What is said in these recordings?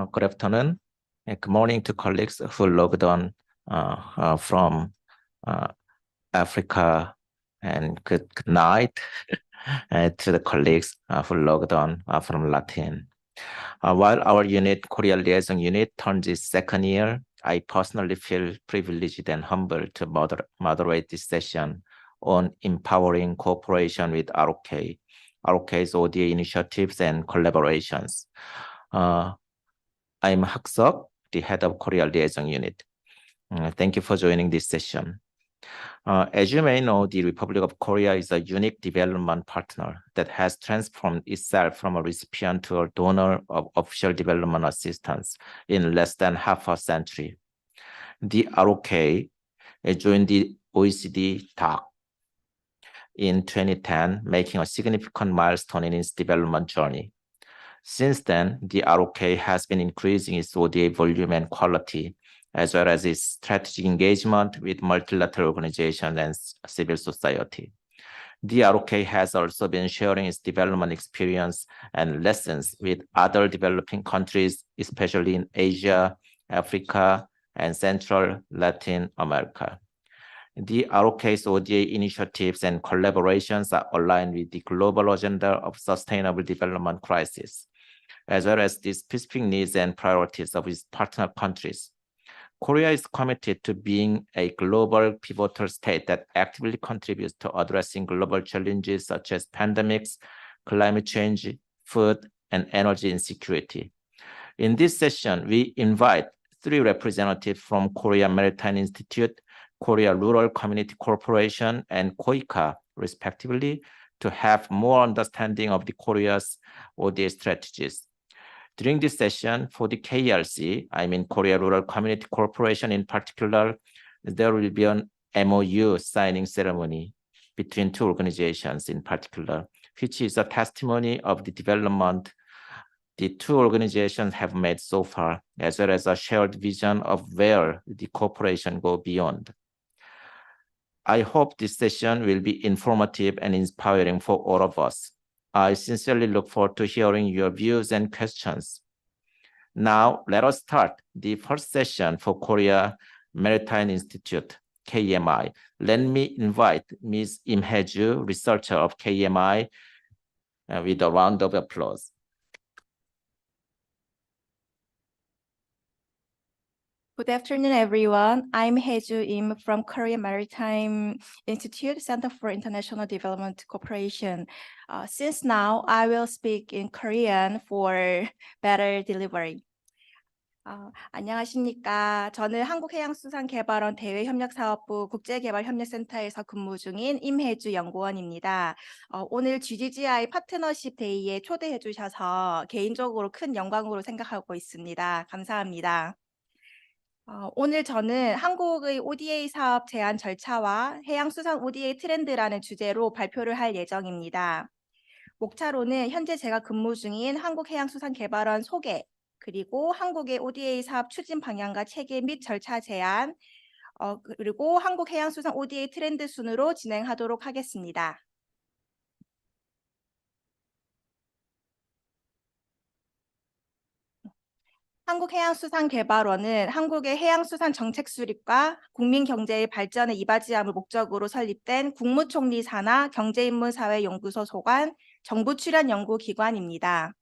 Good afternoon. Good morning to colleagues who logged on from Africa, and good night to the colleagues who logged on from Latin. While our unit, Korea Liaison Unit, turns its second year, I personally feel privileged and humbled to moderate this session on empowering cooperation with ROK, ROK's ODA initiatives and collaborations. I'm Hak Seok, the head of Korea Liaison Unit. Thank you for joining this session. As you may know, the Republic of Korea is a unique development partner that has transformed itself from a recipient to a donor of official development assistance in less than half a century. The ROK joined the OECD TOC in 2010, making a significant milestone in its development journey. Since then, the ROK has been increasing its ODA volume and quality, as well as its strategic engagement with multilateral organizations and civil society. The ROK has also been sharing its development experience and lessons with other developing countries, especially in Asia, Africa, and Central Latin America. The ROK's ODA initiatives and collaborations are aligned with the global agenda of sustainable development crisis, as well as the specific needs and priorities of its partner countries. Korea is committed to being a global pivotal state that actively contributes to addressing global challenges such as pandemics, climate change, food, and energy insecurity. In this session, we invite 3 representatives from Korea Maritime Institute, Korea Rural Community Corporation, and KOICA, respectively, to have more understanding of the Korea's ODA strategies. During this session, for the KRC, I mean Korea Rural Community Corporation in particular, there will be an MOU signing ceremony between 2 organizations in particular, which is a testimony of the development the 2 organizations have made so far, as well as a shared vision of where the cooperation go beyond. I hope this session will be informative and inspiring for all of us. I sincerely look forward to hearing your views and questions. Now, let us start the first session for Korea Maritime Institute, KMI. Let me invite Ms. Im Hae-ju, researcher of KMI, with a round of applause. Good afternoon, everyone. I'm Hae-ju Im from Korea Maritime Institute, Center for International Development Cooperation. Since now, I will speak in Korean for better delivery. 안녕하십니까. 저는 한국해양수산개발원 대외협력사업부 국제개발협력센터에서 근무 중인 임혜주 연구원입니다. 오늘 GGGI 파트너십 데이에 초대해 주셔서 개인적으로 큰 영광으로 생각하고 있습니다. 감사합니다. 오늘 저는 한국의 ODA 사업 제안 절차와 해양수산 ODA 트렌드라는 주제로 발표를 할 예정입니다. 목차로는 현재 제가 근무 중인 한국해양수산개발원 소개, 그리고 한국의 ODA 사업 추진 방향과 체계 및 절차 제안, 그리고 한국해양수산 ODA 트렌드 순으로 진행하도록 하겠습니다. 한국해양수산개발원은 한국의 해양수산 정책 수립과 국민 경제의 발전에 이바지함을 목적으로 설립된 국무총리 산하 경제인문사회연구소 소관 정부 출연 연구기관입니다.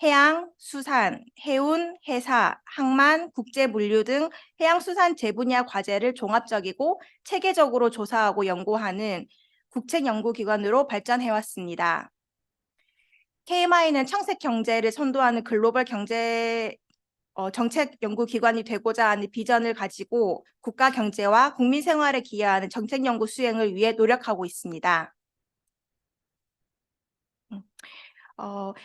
해양, 수산, 해운, 해사, 항만, 국제물류 등 해양수산 제분야 과제를 종합적이고 체계적으로 조사하고 연구하는 국책연구기관으로 발전해왔습니다. KMI는 청색 경제를 선도하는 글로벌 경제 정책 연구기관이 되고자 하는 비전을 가지고 국가 경제와 국민 생활에 기여하는 정책 연구 수행을 위해 노력하고 있습니다.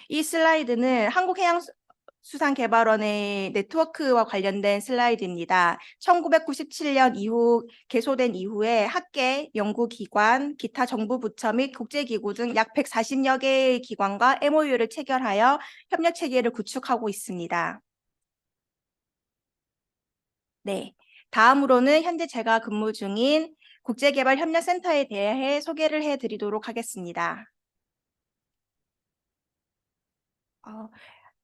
이 슬라이드는 한국해양수산개발원의 네트워크와 관련된 슬라이드입니다. 1997년 이후 개소된 이후에 학계, 연구기관, 기타 정부 부처 및 국제기구 등 약 140여 개의 기관과 MOU를 체결하여 협력체계를 구축하고 있습니다. 네, 다음으로는 현재 제가 근무 중인 국제개발협력센터에 대해 소개를 해드리도록 하겠습니다.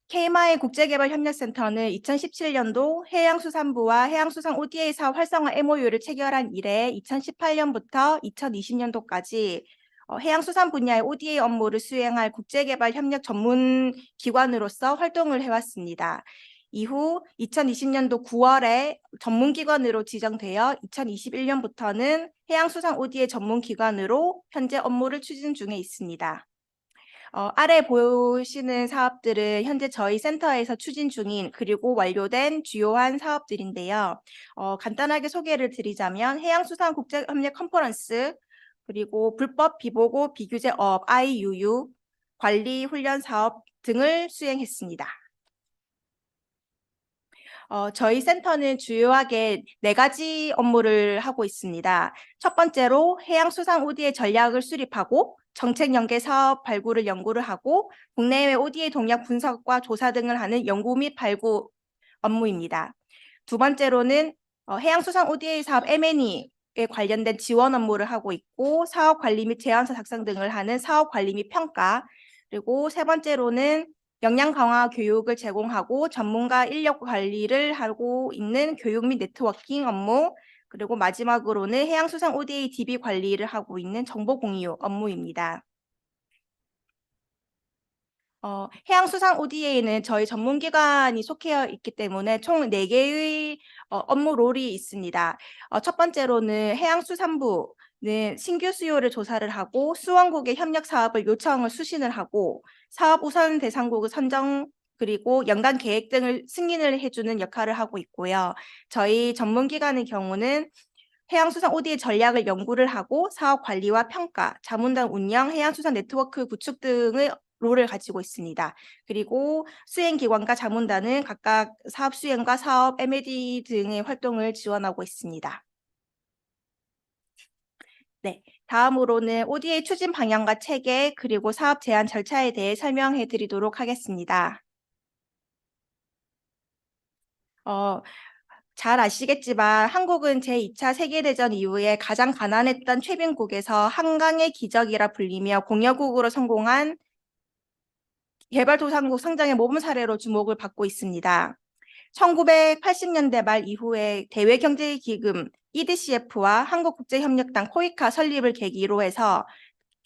KMI 국제개발협력센터는 2017년도 해양수산부와 해양수산 ODA 사업 활성화 MOU를 체결한 이래 2018년부터 2020년도까지 해양수산 분야의 ODA 업무를 수행할 국제개발협력 전문 기관으로서 활동을 해왔습니다. 이후 2020년도 9월에 전문기관으로 지정되어 2021년부터는 해양수산 ODA 전문기관으로 현재 업무를 추진 중에 있습니다. 아래 보시는 사업들은 현재 저희 센터에서 추진 중인 그리고 완료된 주요한 사업들인데요. 간단하게 소개를 드리자면 해양수산 국제협력 컨퍼런스, 그리고 불법 비보고 비규제업 IUU, 관리 훈련 사업 등을 수행했습니다. 저희 센터는 주요하게 4가지 업무를 하고 있습니다. 첫 번째로 해양수산 ODA 전략을 수립하고 정책 연계 사업 발굴을 연구를 하고 국내외 ODA 동향 분석과 조사 등을 하는 연구 및 발굴 업무입니다. 두 번째로는 해양수산 ODA 사업 M&E에 관련된 지원 업무를 하고 있고 사업 관리 및 제안서 작성 등을 하는 사업 관리 및 평가, 그리고 세 번째로는 역량 강화 교육을 제공하고 전문가 인력 관리를 하고 있는 교육 및 네트워킹 업무, 그리고 마지막으로는 해양수산 ODA DB 관리를 하고 있는 정보 공유 업무입니다. 해양수산 ODA는 저희 전문기관이 속해 있기 때문에 총 4개의 업무 롤이 있습니다. 첫 번째로는 해양수산부는 신규 수요를 조사를 하고 수원국의 협력 사업을 요청을 수신을 하고 사업 우선 대상국을 선정 그리고 연간 계획 등을 승인을 해주는 역할을 하고 있고요. 저희 전문기관의 경우는 해양수산 ODA 전략을 연구를 하고 사업 관리와 평가, 자문단 운영, 해양수산 네트워크 구축 등의 롤을 가지고 있습니다. 그리고 수행기관과 자문단은 각각 사업 수행과 사업 M&A 등의 활동을 지원하고 있습니다. 네, 다음으로는 ODA 추진 방향과 체계 그리고 사업 제안 절차에 대해 설명해 드리도록 하겠습니다. 잘 아시겠지만 한국은 제2차 세계대전 이후에 가장 가난했던 최빈국에서 한강의 기적이라 불리며 공여국으로 성공한 개발도상국 성장의 모범 사례로 주목을 받고 있습니다. 1980년대 말 이후에 대외경제기금 EDCF와 한국국제협력당 코이카 설립을 계기로 해서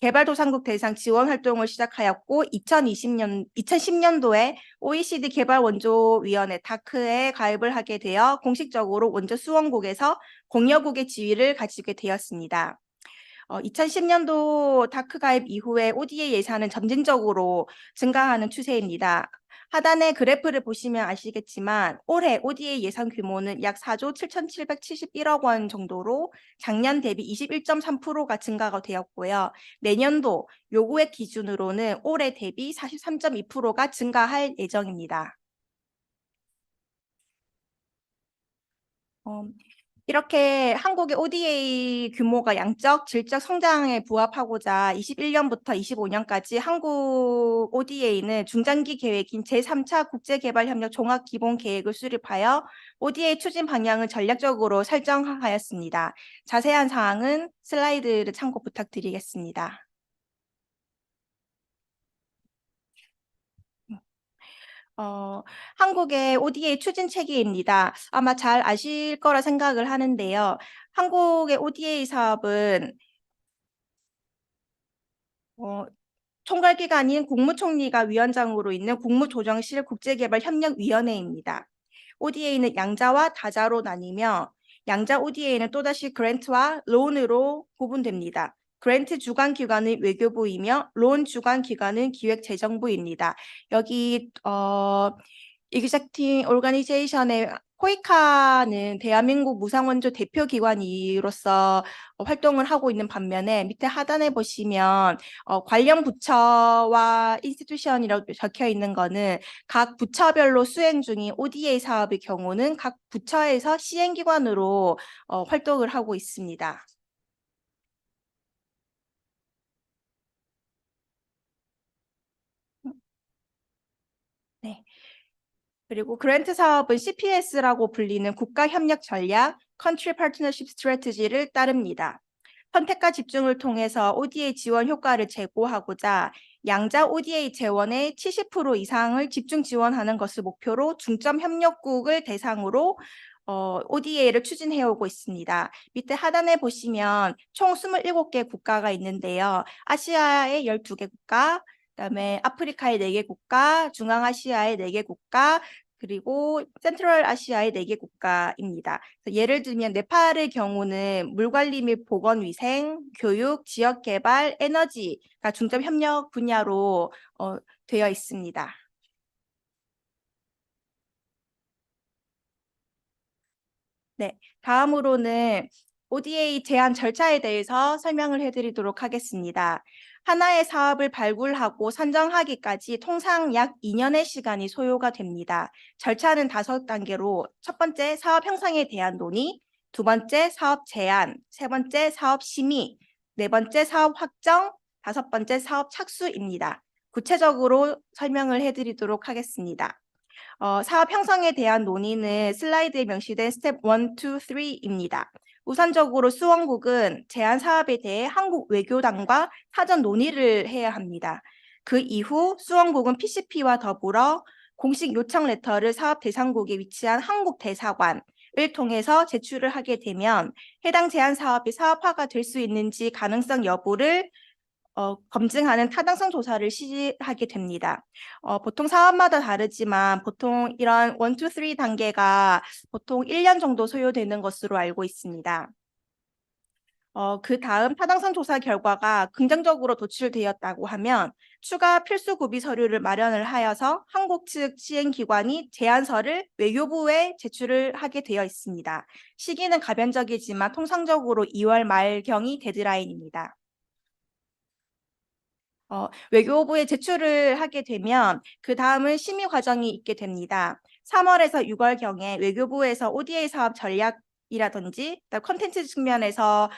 개발도상국 대상 지원 활동을 시작하였고 2010년도에 OECD 개발원조위원회 다크에 가입을 하게 되어 공식적으로 원조 수원국에서 공여국의 지위를 가지게 되었습니다. 2010년도 다크 가입 이후에 ODA 예산은 점진적으로 증가하는 추세입니다. 하단의 그래프를 보시면 아시겠지만 올해 ODA 예산 규모는 약 4조 7,771억 원 정도로 작년 대비 21.3%가 증가가 되었고요. 내년도 요구액 기준으로는 올해 대비 43.2%가 증가할 예정입니다. 이렇게 한국의 ODA 규모가 양적, 질적 성장에 부합하고자 21년부터 25년까지 한국 ODA는 중장기 계획인 제3차 국제개발협력 종합기본계획을 수립하여 ODA 추진 방향을 전략적으로 설정하였습니다. 자세한 사항은 슬라이드를 참고 부탁드리겠습니다. 한국의 ODA 추진 체계입니다. 아마 잘 아실 거라 생각을 하는데요. 한국의 ODA 사업은 총괄기관인 국무총리가 위원장으로 있는 국무조정실 국제개발협력위원회입니다. ODA는 양자와 다자로 나뉘며 양자 ODA는 또다시 그랜트와 론으로 구분됩니다. 그랜트 주관 기관은 외교부이며 론 주관 기관은 기획재정부입니다. 여기 Executive Organization의 코이카는 대한민국 무상원조 대표기관으로서 활동을 하고 있는 반면에 밑에 하단에 보시면 관련 부처와 인스티튜션이라고 적혀 있는 거는 각 부처별로 수행 중인 ODA 사업의 경우는 각 부처에서 시행기관으로 활동을 하고 있습니다. 네. 그리고 그랜트 사업은 CPS라고 불리는 국가협력 전략, Country Partnership Strategy를 따릅니다. 선택과 집중을 통해서 ODA 지원 효과를 제고하고자 양자 ODA 재원의 70% 이상을 집중 지원하는 것을 목표로 중점 협력국을 대상으로 ODA를 추진해오고 있습니다. 밑에 하단에 보시면 총 27개 국가가 있는데요. 아시아의 12개 국가, 그다음에 아프리카의 4개 국가, 중앙아시아의 4개 국가, 그리고 센트럴 아시아의 4개 국가입니다. 예를 들면 네팔의 경우는 물관리 및 보건위생, 교육, 지역개발, 에너지가 중점 협력 분야로 되어 있습니다. 네, 다음으로는 ODA 제안 절차에 대해서 설명을 해드리도록 하겠습니다. 하나의 사업을 발굴하고 선정하기까지 통상 약 2년의 시간이 소요가 됩니다. 절차는 5단계로 첫 번째 사업 형성에 대한 논의, 두 번째 사업 제안, 세 번째 사업 심의, 네 번째 사업 확정, 다섯 번째 사업 착수입니다. 구체적으로 설명을 해드리도록 하겠습니다. 사업 형성에 대한 논의는 슬라이드에 명시된 스텝 1, 2, 3입니다. 우선적으로 수원국은 제안 사업에 대해 한국 외교당과 사전 논의를 해야 합니다. 그 이후 수원국은 PCP와 더불어 공식 요청 레터를 사업 대상국에 위치한 한국 대사관을 통해서 제출을 하게 되면 해당 제안 사업이 사업화가 될 수 있는지 가능성 여부를 검증하는 타당성 조사를 실시하게 됩니다. 보통 사업마다 다르지만 보통 이런 1, 2, 3 단계가 보통 1년 정도 소요되는 것으로 알고 있습니다. 그 다음 타당성 조사 결과가 긍정적으로 도출되었다고 하면 추가 필수 구비 서류를 마련을 하여서 한국 측 시행기관이 제안서를 외교부에 제출을 하게 되어 있습니다. 시기는 가변적이지만 통상적으로 2월 말경이 데드라인입니다. 외교부에 제출을 하게 되면 그 다음은 심의 과정이 있게 됩니다. 3월에서 6월경에 외교부에서 ODA 사업 전략이라든지 컨텐츠 측면에서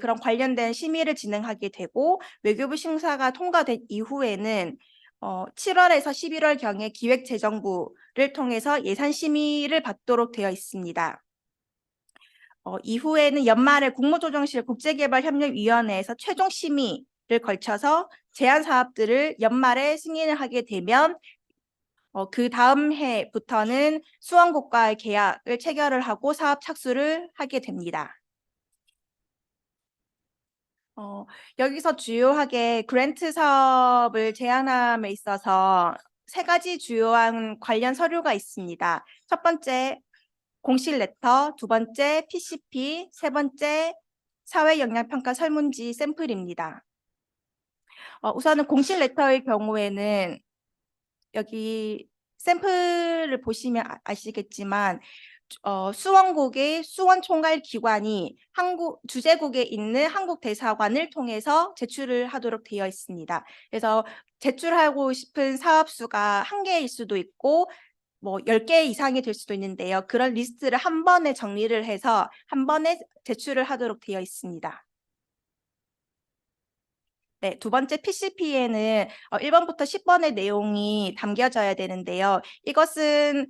그런 관련된 심의를 진행하게 되고 외교부 심사가 통과된 이후에는 7월에서 11월경에 기획재정부를 통해서 예산 심의를 받도록 되어 있습니다. 이후에는 연말에 국무조정실 국제개발협력위원회에서 최종 심의를 걸쳐서 제안 사업들을 연말에 승인을 하게 되면 그 다음 해부터는 수원국과의 계약을 체결을 하고 사업 착수를 하게 됩니다. 여기서 주요하게 그랜트 사업을 제안함에 있어서 3가지 주요한 관련 서류가 있습니다. 첫 번째 공식 레터, 두 번째 PCP, 세 번째 사회영향평가 설문지 샘플입니다. 우선은 공식 레터의 경우에는 여기 샘플을 보시면 아시겠지만 수원국의 수원총괄기관이 주재국에 있는 한국 대사관을 통해서 제출을 하도록 되어 있습니다. 그래서 제출하고 싶은 사업 수가 1개일 수도 있고 뭐 10개 이상이 될 수도 있는데요. 그런 리스트를 한 번에 정리를 해서 한 번에 제출을 하도록 되어 있습니다. 네, 두 번째 PCP에는 1번부터 10번의 내용이 담겨져야 되는데요. 이것은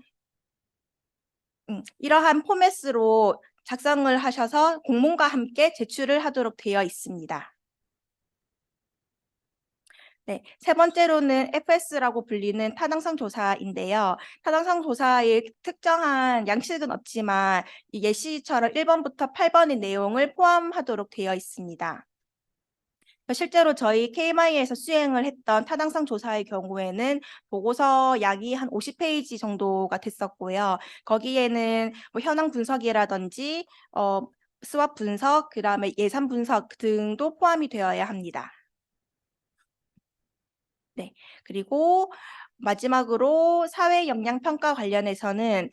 이러한 포맷으로 작성을 하셔서 공문과 함께 제출을 하도록 되어 있습니다. 네, 세 번째로는 FS라고 불리는 타당성 조사인데요. 타당성 조사에 특정한 양식은 없지만 예시처럼 1번부터 8번의 내용을 포함하도록 되어 있습니다. 실제로 저희 KMI에서 수행을 했던 타당성 조사의 경우에는 보고서 양이 한 50페이지 정도가 됐었고요. 거기에는 뭐 현황 분석이라든지 스왑 분석, 그다음에 예산 분석 등도 포함이 되어야 합니다. 네, 그리고 마지막으로 사회 영향 평가 관련해서는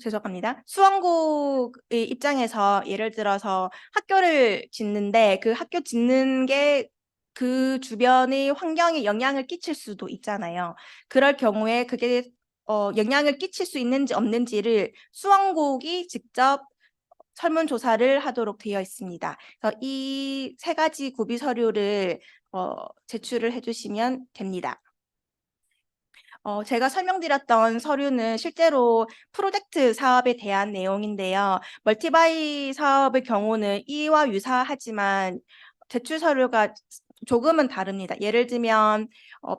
죄송합니다. 수원국의 입장에서 예를 들어서 학교를 짓는데 그 학교 짓는 게 그 주변의 환경에 영향을 끼칠 수도 있잖아요. 그럴 경우에 그게 영향을 끼칠 수 있는지 없는지를 수원국이 직접 설문조사를 하도록 되어 있습니다. 그래서 이 3가지 구비 서류를 제출을 해주시면 됩니다. 제가 설명드렸던 서류는 실제로 프로젝트 사업에 대한 내용인데요. 멀티바이 사업의 경우는 이와 유사하지만 제출 서류가 조금은 다릅니다. 예를 들면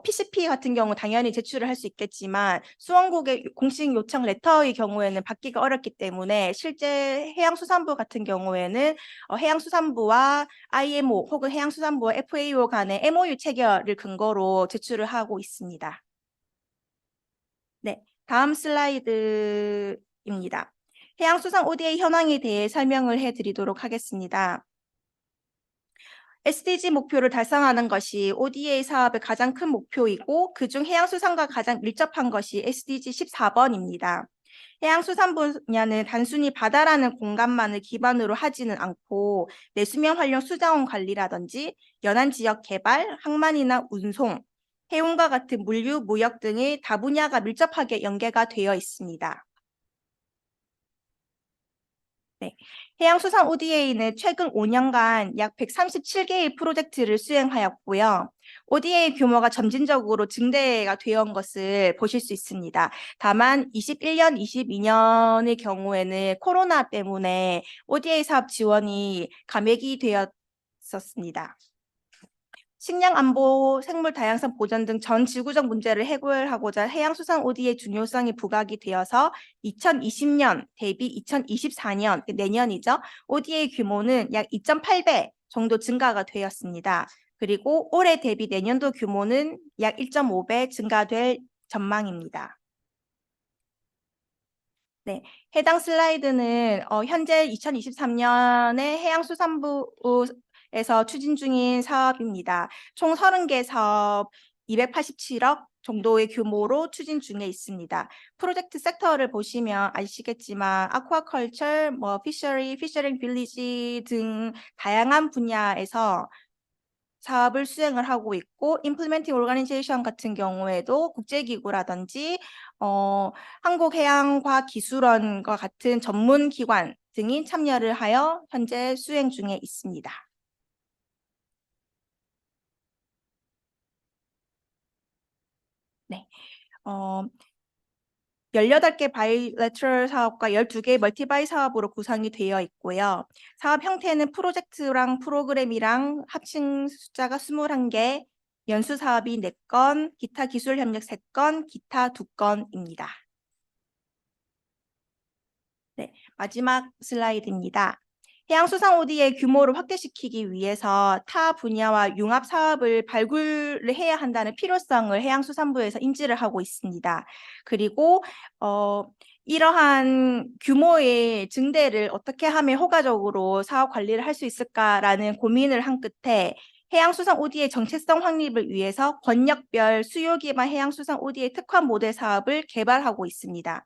PCP 같은 경우 당연히 제출을 할 수 있겠지만 수원국의 공식 요청 레터의 경우에는 받기가 어렵기 때문에 실제 해양수산부 같은 경우에는 해양수산부와 IMO 혹은 해양수산부와 FAO 간의 MOU 체결을 근거로 제출을 하고 있습니다. 네, 다음 슬라이드입니다. 해양수산 ODA 현황에 대해 설명을 해드리도록 하겠습니다. SDG 목표를 달성하는 것이 ODA 사업의 가장 큰 목표이고 그중 해양수산과 가장 밀접한 것이 SDG 14번입니다. 해양수산 분야는 단순히 바다라는 공간만을 기반으로 하지는 않고 내수면 활용 수자원 관리라든지 연안 지역 개발, 항만이나 운송, 해운과 같은 물류, 무역 등의 다분야가 밀접하게 연계가 되어 있습니다. 네, 해양수산 ODA는 최근 5년간 약 137개의 프로젝트를 수행하였고요. ODA 규모가 점진적으로 증대가 되어 온 것을 보실 수 있습니다. 다만 21년, 22년의 경우에는 코로나 때문에 ODA 사업 지원이 감액이 되었었습니다. 식량 안보, 생물 다양성 보전 등 전 지구적 문제를 해결하고자 해양수산 ODA의 중요성이 부각이 되어서 2020년 대비 2024년, 내년이죠. ODA 규모는 약 2.8배 정도 증가가 되었습니다. 그리고 올해 대비 내년도 규모는 약 1.5배 증가될 전망입니다. 네, 해당 슬라이드는 현재 2023년에 해양수산부에서 추진 중인 사업입니다. 총 30개 사업 287억 정도의 규모로 추진 중에 있습니다. 프로젝트 섹터를 보시면 아시겠지만 아쿠아컬처, 피셔링 빌리지 등 다양한 분야에서 사업을 수행을 하고 있고 임플리멘팅 오르가니제이션 같은 경우에도 국제기구라든지 한국해양과학기술원과 같은 전문기관 등이 참여를 하여 현재 수행 중에 있습니다. 네, 18개 바이래터럴 사업과 12개 멀티바이 사업으로 구성이 되어 있고요. 사업 형태는 프로젝트랑 프로그램이랑 합친 숫자가 21개, 연수 사업이 4건, 기타 기술 협력 3건, 기타 2건입니다. 네, 마지막 슬라이드입니다. 해양수산 OD의 규모를 확대시키기 위해서 타 분야와 융합 사업을 발굴을 해야 한다는 필요성을 해양수산부에서 인지를 하고 있습니다. 그리고 이러한 규모의 증대를 어떻게 하면 효과적으로 사업 관리를 할 수 있을까라는 고민을 한 끝에 해양수산 OD의 정체성 확립을 위해서 권역별 수요 기반 해양수산 OD의 특화 모델 사업을 개발하고 있습니다.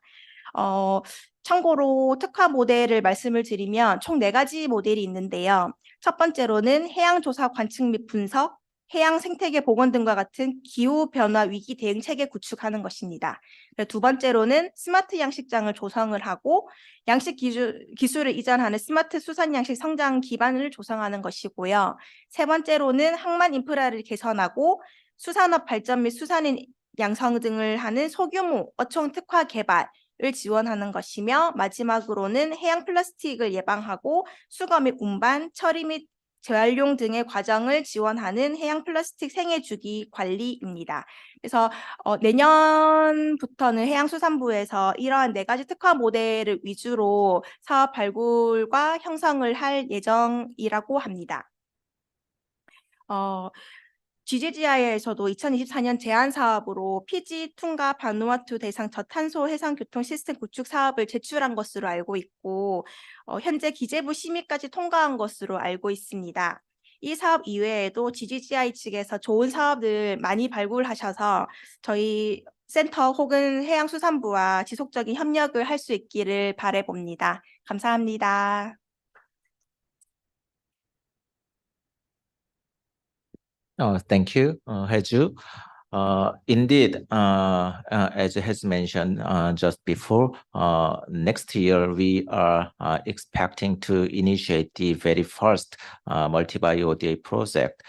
참고로 특화 모델을 말씀을 드리면 총 4가지 모델이 있는데요. 첫 번째로는 해양조사 관측 및 분석, 해양 생태계 복원 등과 같은 기후변화 위기 대응 체계 구축하는 것입니다. 두 번째로는 스마트 양식장을 조성을 하고 양식 기술을 이전하는 스마트 수산 양식 성장 기반을 조성하는 것이고요. 세 번째로는 항만 인프라를 개선하고 수산업 발전 및 수산인 양성 등을 하는 소규모 어촌 특화 개발, 을 지원하는 것이며 마지막으로는 해양 플라스틱을 예방하고 수거 및 운반, 처리 및 재활용 등의 과정을 지원하는 해양 플라스틱 생애 주기 관리입니다. 그래서 내년부터는 해양수산부에서 이러한 4가지 특화 모델을 위주로 사업 발굴과 형성을 할 예정이라고 합니다. GGGI에서도 2024년 제안 사업으로 피지, 퉁가, 바누아투 대상 저탄소 해상 교통 시스템 구축 사업을 제출한 것으로 알고 있고 현재 기재부 심의까지 통과한 것으로 알고 있습니다. 이 사업 이외에도 GGGI 측에서 좋은 사업을 많이 발굴하셔서 저희 센터 혹은 해양수산부와 지속적인 협력을 할 수 있기를 바라봅니다. 감사합니다. Thank you, Heju. Indeed, as has mentioned just before, next year we are expecting to initiate the very first multi-buy ODA project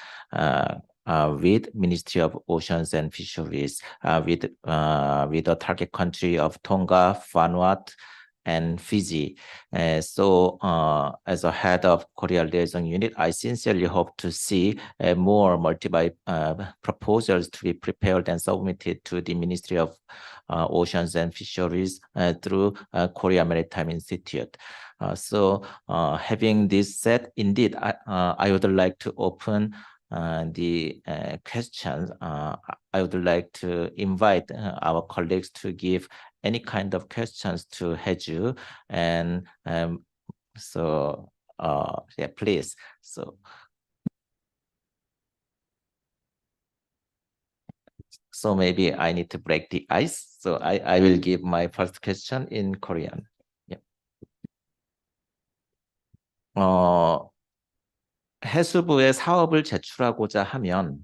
with Ministry of Oceans and Fisheries, with a target country of Tonga, Vanuatu, and Fiji. So as a head of Korea liaison unit, I sincerely hope to see more multiple proposals to be prepared and submitted to the Ministry of Oceans and Fisheries through Korea Maritime Institute. So having this said, indeed, I would like to open the questions. I would like to invite our colleagues to give any kind of questions to Heju, and so yeah, please. So maybe I need to break the ice. So I will give my first question in Korean. Yeah. 해수부에 사업을 제출하고자 하면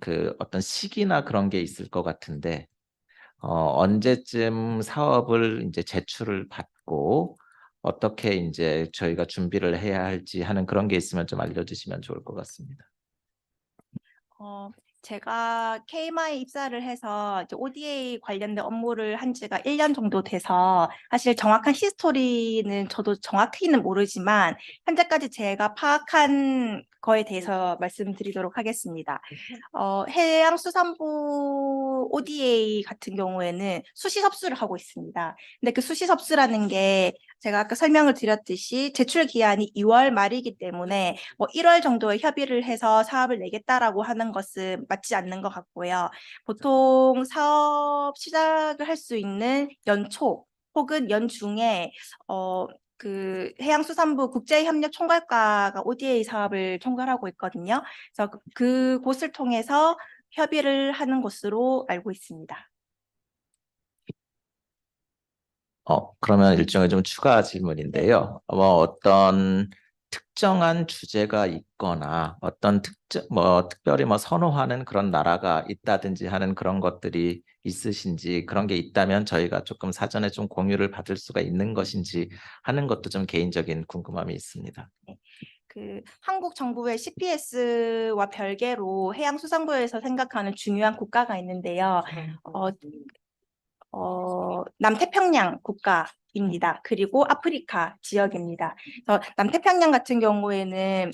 그 어떤 시기나 그런 게 있을 것 같은데 언제쯤 사업을 이제 제출을 받고 어떻게 이제 저희가 준비를 해야 할지 하는 그런 게 있으면 좀 알려주시면 좋을 것 같습니다. 제가 KMI 입사를 해서 이제 ODA 관련된 업무를 한 지가 1년 정도 돼서 사실 정확한 히스토리는 저도 정확히는 모르지만 현재까지 제가 파악한 거에 대해서 말씀드리도록 하겠습니다. 해양수산부 ODA 같은 경우에는 수시섭수를 하고 있습니다. 근데 그 수시섭수라는 게 제가 아까 설명을 드렸듯이 제출 기한이 2월 말이기 때문에 1월 정도에 협의를 해서 사업을 내겠다라고 하는 것은 맞지 않는 것 같고요. 보통 사업 시작을 할 수 있는 연초 혹은 연중에 그 해양수산부 국제협력총괄과가 ODA 사업을 총괄하고 있거든요. 그래서 그곳을 통해서 협의를 하는 것으로 알고 있습니다. 그러면 일종의 좀 추가 질문인데요. 어떤 특정한 주제가 있거나 어떤 특별히 선호하는 그런 나라가 있다든지 하는 그런 것들이 있으신지, 그런 게 있다면 저희가 조금 사전에 좀 공유를 받을 수가 있는 것인지 하는 것도 좀 개인적인 궁금함이 있습니다. 그 한국 정부의 CPS와 별개로 해양수산부에서 생각하는 중요한 국가가 있는데요. 남태평양 국가입니다. 그리고 아프리카 지역입니다. 그래서 남태평양 같은 경우에는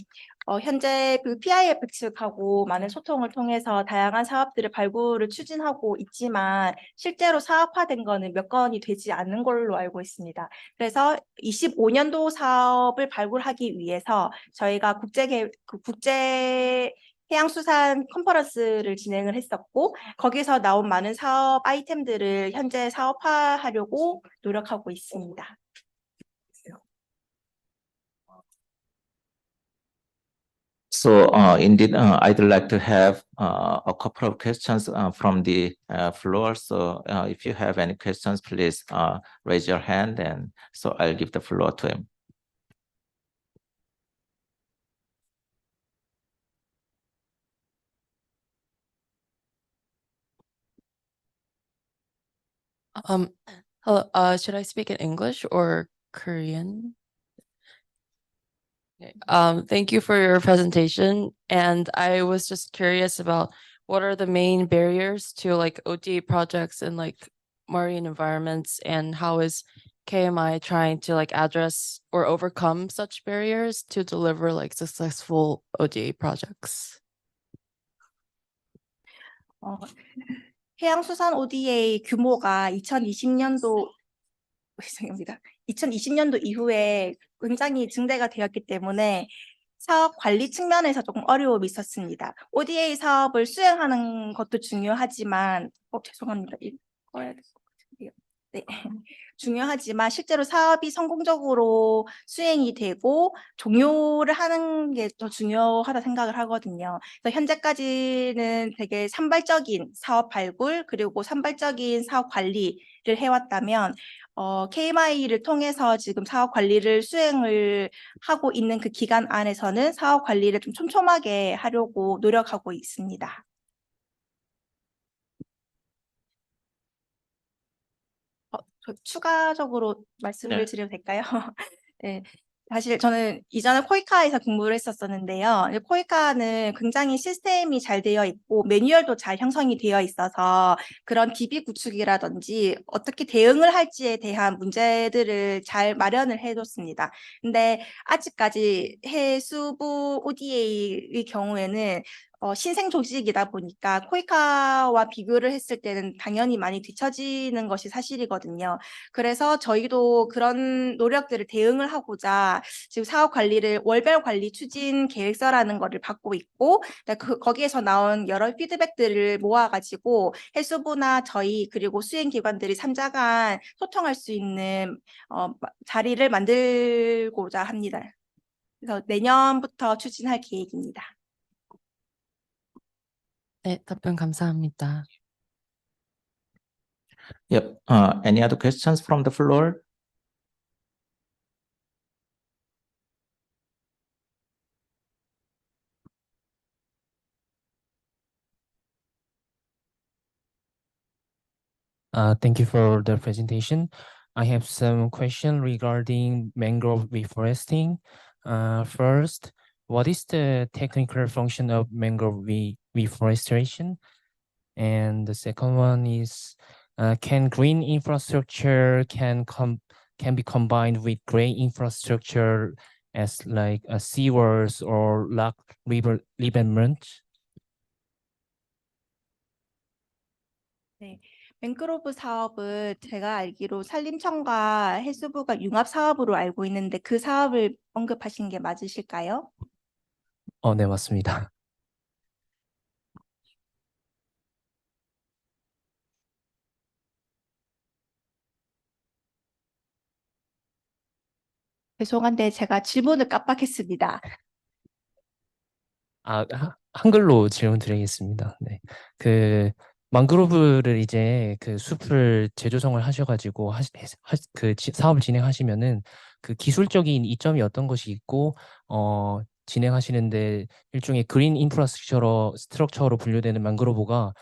현재 그 PIF 측하고 많은 소통을 통해서 다양한 사업들을 발굴을 추진하고 있지만 실제로 사업화된 거는 몇 건이 되지 않는 걸로 알고 있습니다. 그래서 25년도 사업을 발굴하기 위해서 저희가 국제 해양수산 컨퍼런스를 진행을 했었고 거기서 나온 많은 사업 아이템들을 현재 사업화하려고 노력하고 있습니다. So indeed, I'd like to have a couple of questions from the floor. So if you have any questions, please raise your hand, and so I'll give the floor to him. Hello, should I speak in English or Korean? Okay. Thank you for your presentation. And I was just curious about what are the main barriers to like ODA projects in like marine environments, and how is KMI trying to like address or overcome such barriers to deliver like successful ODA projects? 해양수산 ODA 규모가 2020년도 죄송합니다. 2020년도 이후에 굉장히 증대가 되었기 때문에 사업 관리 측면에서 조금 어려움이 있었습니다. ODA 사업을 수행하는 것도 중요하지만 죄송합니다. 읽어야 될 것 같은데요. 네. 중요하지만 실제로 사업이 성공적으로 수행이 되고 종료를 하는 게 더 중요하다 생각을 하거든요. 그래서 현재까지는 되게 산발적인 사업 발굴 그리고 산발적인 사업 관리를 해왔다면 KMI를 통해서 지금 사업 관리를 수행을 하고 있는 그 기간 안에서는 사업 관리를 좀 촘촘하게 하려고 노력하고 있습니다. 저 추가적으로 말씀을 드려도 될까요? 네. 사실 저는 이전에 코이카에서 근무를 했었었는데요. 코이카는 굉장히 시스템이 잘 되어 있고 매뉴얼도 잘 형성이 되어 있어서 그런 DB 구축이라든지 어떻게 대응을 할지에 대한 문제들을 잘 마련을 해뒀습니다. 근데 아직까지 해수부 ODA의 경우에는 신생 조직이다 보니까 코이카와 비교를 했을 때는 당연히 많이 뒤처지는 것이 사실이거든요. 그래서 저희도 그런 노력들을 대응을 하고자 지금 사업 관리를 월별 관리 추진 계획서라는 거를 받고 있고 거기에서 나온 여러 피드백들을 모아가지고 해수부나 저희 그리고 수행기관들이 3자 간 소통할 수 있는 자리를 만들고자 합니다. 그래서 내년부터 추진할 계획입니다. 네, 답변 감사합니다. Yep. Any other questions from the floor? Thank you for the presentation. I have some question regarding mangrove reforesting. First, what is the technical function of mangrove reforestation? And the second one is, can green infrastructure can be combined with gray infrastructure as like a seawards or lock river embankment? 네, 맹그로브 사업은 제가 알기로 산림청과 해수부가 융합 사업으로 알고 있는데 그 사업을 언급하신 게 맞으실까요? 네, 맞습니다. 죄송한데 제가 질문을 깜빡했습니다. 한글로 질문 드리겠습니다. 네. 그 망그로브를 이제 그 숲을 재조성을 하셔가지고 사업을 진행하시면은 그 기술적인 이점이 어떤 것이 있고 진행하시는데 일종의 그린 스트럭처로 분류되는 망그로브가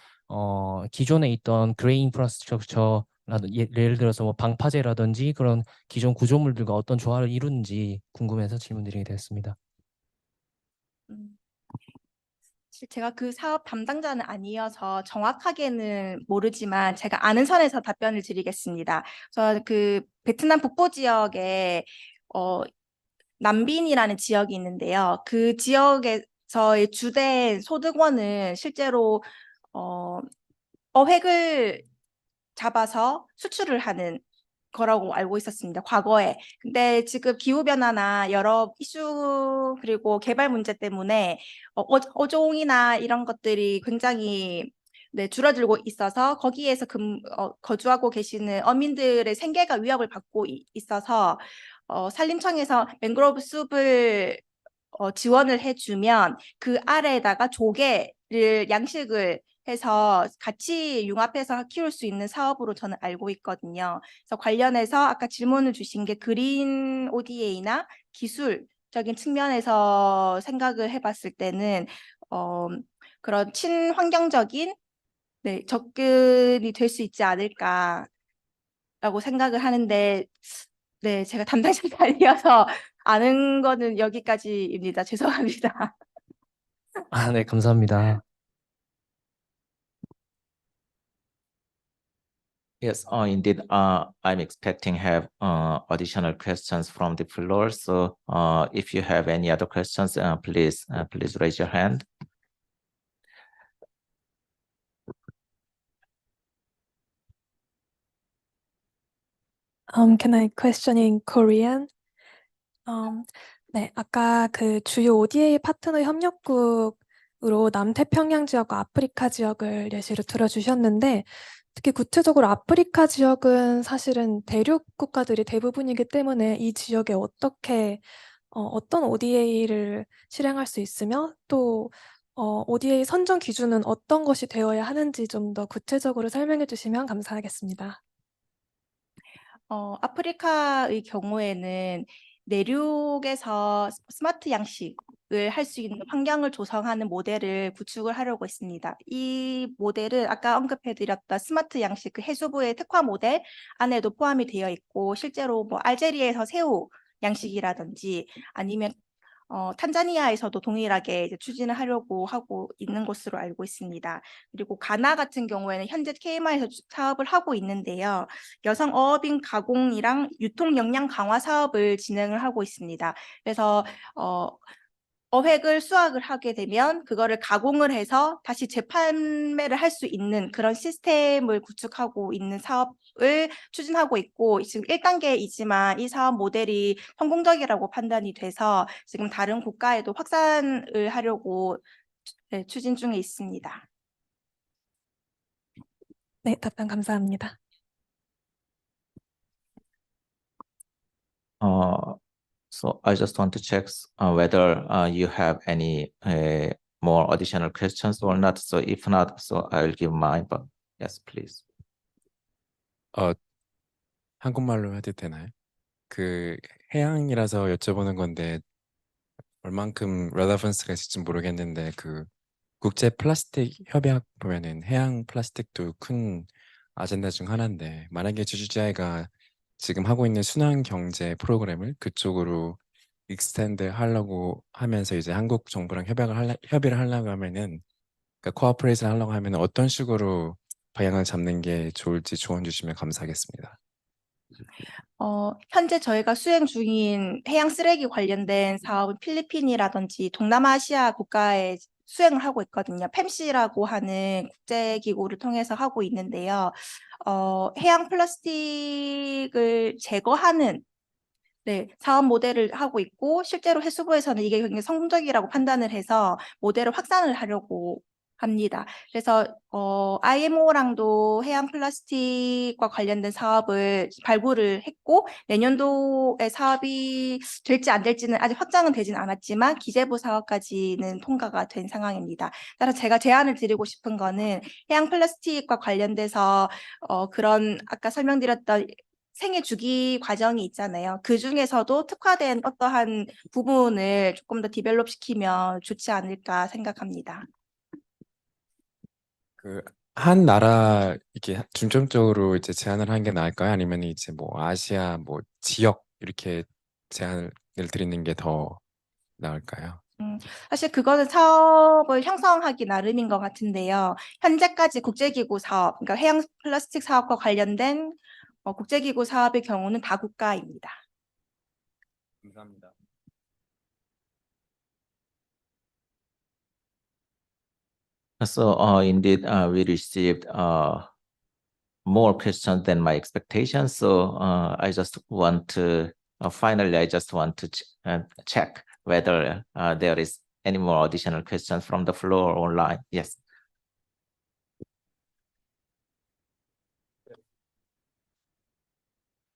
기존에 있던 그레이 인프라스트럭처 예를 들어서 뭐 방파제라든지 그런 기존 구조물들과 어떤 조화를 이루는지 궁금해서 질문드리게 되었습니다. 사실 제가 그 사업 담당자는 아니어서 정확하게는 모르지만 제가 아는 선에서 답변을 드리겠습니다. 그 베트남 북부 지역에 남빈이라는 지역이 있는데요. 그 지역에서의 주된 소득원은 실제로 어획을 잡아서 수출을 하는 거라고 알고 있었습니다. 과거에. 근데 지금 기후변화나 여러 이슈 그리고 개발 문제 때문에 어종이나 이런 것들이 굉장히 줄어들고 있어서 거기에서 거주하고 계시는 어민들의 생계가 위협을 받고 있어서 산림청에서 맹그로브 숲을 지원을 해주면 그 아래에다가 조개를 양식을 해서 같이 융합해서 키울 수 있는 사업으로 저는 알고 있거든요. 그래서 관련해서 아까 질문을 주신 게 그린 ODA나 기술적인 측면에서 생각을 해봤을 때는 그런 친환경적인 접근이 될 수 있지 않을까라고 생각을 하는데 네, 제가 담당자가 아니어서 아는 거는 여기까지입니다. 죄송합니다. 네, 감사합니다. Yes, indeed. I'm expecting have additional questions from the floor. So if you have any other questions, please raise your hand. Can I question in Korean? 네, 아까 그 주요 ODA 파트너 협력국으로 남태평양 지역과 아프리카 지역을 예시로 들어주셨는데, 특히 구체적으로 아프리카 지역은 사실은 대륙 국가들이 대부분이기 때문에 이 지역에 어떤 ODA를 실행할 수 있으며 또 ODA 선정 기준은 어떤 것이 되어야 하는지 좀 더 구체적으로 설명해 주시면 감사하겠습니다. 아프리카의 경우에는 내륙에서 스마트 양식을 할 수 있는 환경을 조성하는 모델을 구축을 하려고 했습니다. 이 모델은 아까 언급해드렸던 스마트 양식, 그 해수부의 특화 모델 안에도 포함이 되어 있고 실제로 뭐 알제리에서 새우 양식이라든지 아니면 탄자니아에서도 동일하게 이제 추진을 하려고 하고 있는 것으로 알고 있습니다. 그리고 가나 같은 경우에는 현재 KMI에서 사업을 하고 있는데요. 여성 어업인 가공이랑 유통 역량 강화 사업을 진행을 하고 있습니다. 그래서 어획을 수확을 하게 되면 그거를 가공을 해서 다시 재판매를 할 수 있는 그런 시스템을 구축하고 있는 사업을 추진하고 있고 지금 1단계이지만 이 사업 모델이 성공적이라고 판단이 돼서 지금 다른 국가에도 확산을 하려고 추진 중에 있습니다. 네, 답변 감사합니다. So I just want to check whether you have any more additional questions or not. So if not, so I'll give mine. But yes, please. 한국말로 해도 되나요? 그 해양이라서 여쭤보는 건데 얼만큼 relevance가 있을지 모르겠는데 그 국제 플라스틱 협약 보면은 해양 플라스틱도 큰 아젠다 중 하나인데 만약에 GGI가 지금 하고 있는 순환 경제 프로그램을 그쪽으로 익스텐드 하려고 하면서 이제 한국 정부랑 협의를 하려고 하면은 그러니까 코어퍼레이션 하려고 하면 어떤 식으로 방향을 잡는 게 좋을지 조언 주시면 감사하겠습니다. 현재 저희가 수행 중인 해양 쓰레기 관련된 사업은 필리핀이라든지 동남아시아 국가에 수행을 하고 있거든요. 팸시라고 하는 국제기구를 통해서 하고 있는데요. 해양 플라스틱을 제거하는 사업 모델을 하고 있고 실제로 해수부에서는 이게 굉장히 성공적이라고 판단을 해서 모델을 확산을 하려고 합니다. 그래서 IMO랑도 해양 플라스틱과 관련된 사업을 발굴을 했고 내년도에 사업이 될지 안 될지는 아직 확정은 되진 않았지만 기재부 사업까지는 통과가 된 상황입니다. 따라서 제가 제안을 드리고 싶은 거는 해양 플라스틱과 관련돼서 그런 아까 설명드렸던 생애 주기 과정이 있잖아요. 그 중에서도 특화된 어떠한 부분을 조금 더 디벨롭 시키면 좋지 않을까 생각합니다. 그 한 나라 이렇게 중점적으로 이제 제안을 하는 게 나을까요? 아니면 이제 뭐 아시아 뭐 지역 이렇게 제안을 드리는 게 더 나을까요? 사실 그거는 사업을 형성하기 나름인 것 같은데요. 현재까지 국제기구 사업, 그러니까 해양 플라스틱 사업과 관련된 국제기구 사업의 경우는 다국가입니다. 감사합니다. So indeed, we received more questions than my expectations. So I just want to finally, I just want to check whether there is any more additional questions from the floor or online. Yes.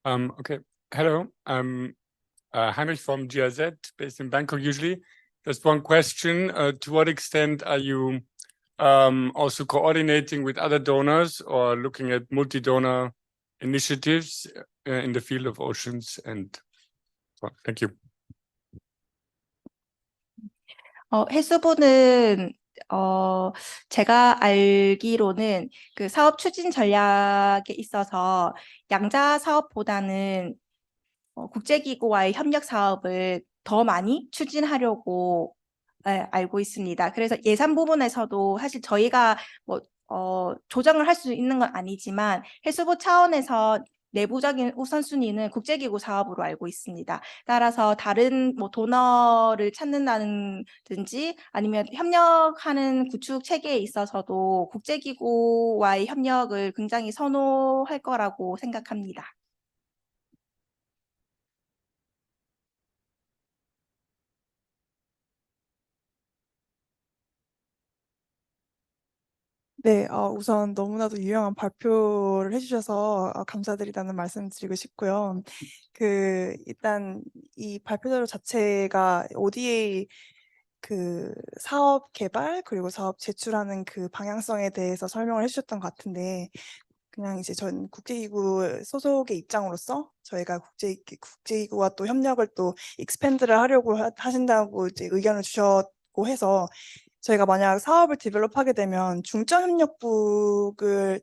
Okay. Hello. I'm Heinrich from GIZ, based in Bangkok usually. Just one question. To what extent are you also coordinating with other donors or looking at multi-donor initiatives in the field of oceans? And so, thank you. 해수부는 제가 알기로는 그 사업 추진 전략에 있어서 양자 사업보다는 국제기구와의 협력 사업을 더 많이 추진하려고 알고 있습니다. 그래서 예산 부분에서도 사실 저희가 뭐 조정을 할 수 있는 건 아니지만 해수부 차원에서 내부적인 우선순위는 국제기구 사업으로 알고 있습니다. 따라서 다른 뭐 도너를 찾는다든지 아니면 협력하는 구축 체계에 있어서도 국제기구와의 협력을 굉장히 선호할 거라고 생각합니다. 네, 우선 너무나도 유용한 발표를 해주셔서 감사드리다는 말씀 드리고 싶고요. 일단 이 발표자료 자체가 ODA 그 사업 개발 그리고 사업 제출하는 그 방향성에 대해서 설명을 해주셨던 것 같은데 그냥 이제 전 국제기구 소속의 입장으로서 저희가 국제기구와 또 협력을 또 익스펜드를 하려고 하신다고 이제 의견을 주셨고 해서 저희가 만약 사업을 디벨롭하게 되면 중점 협력국을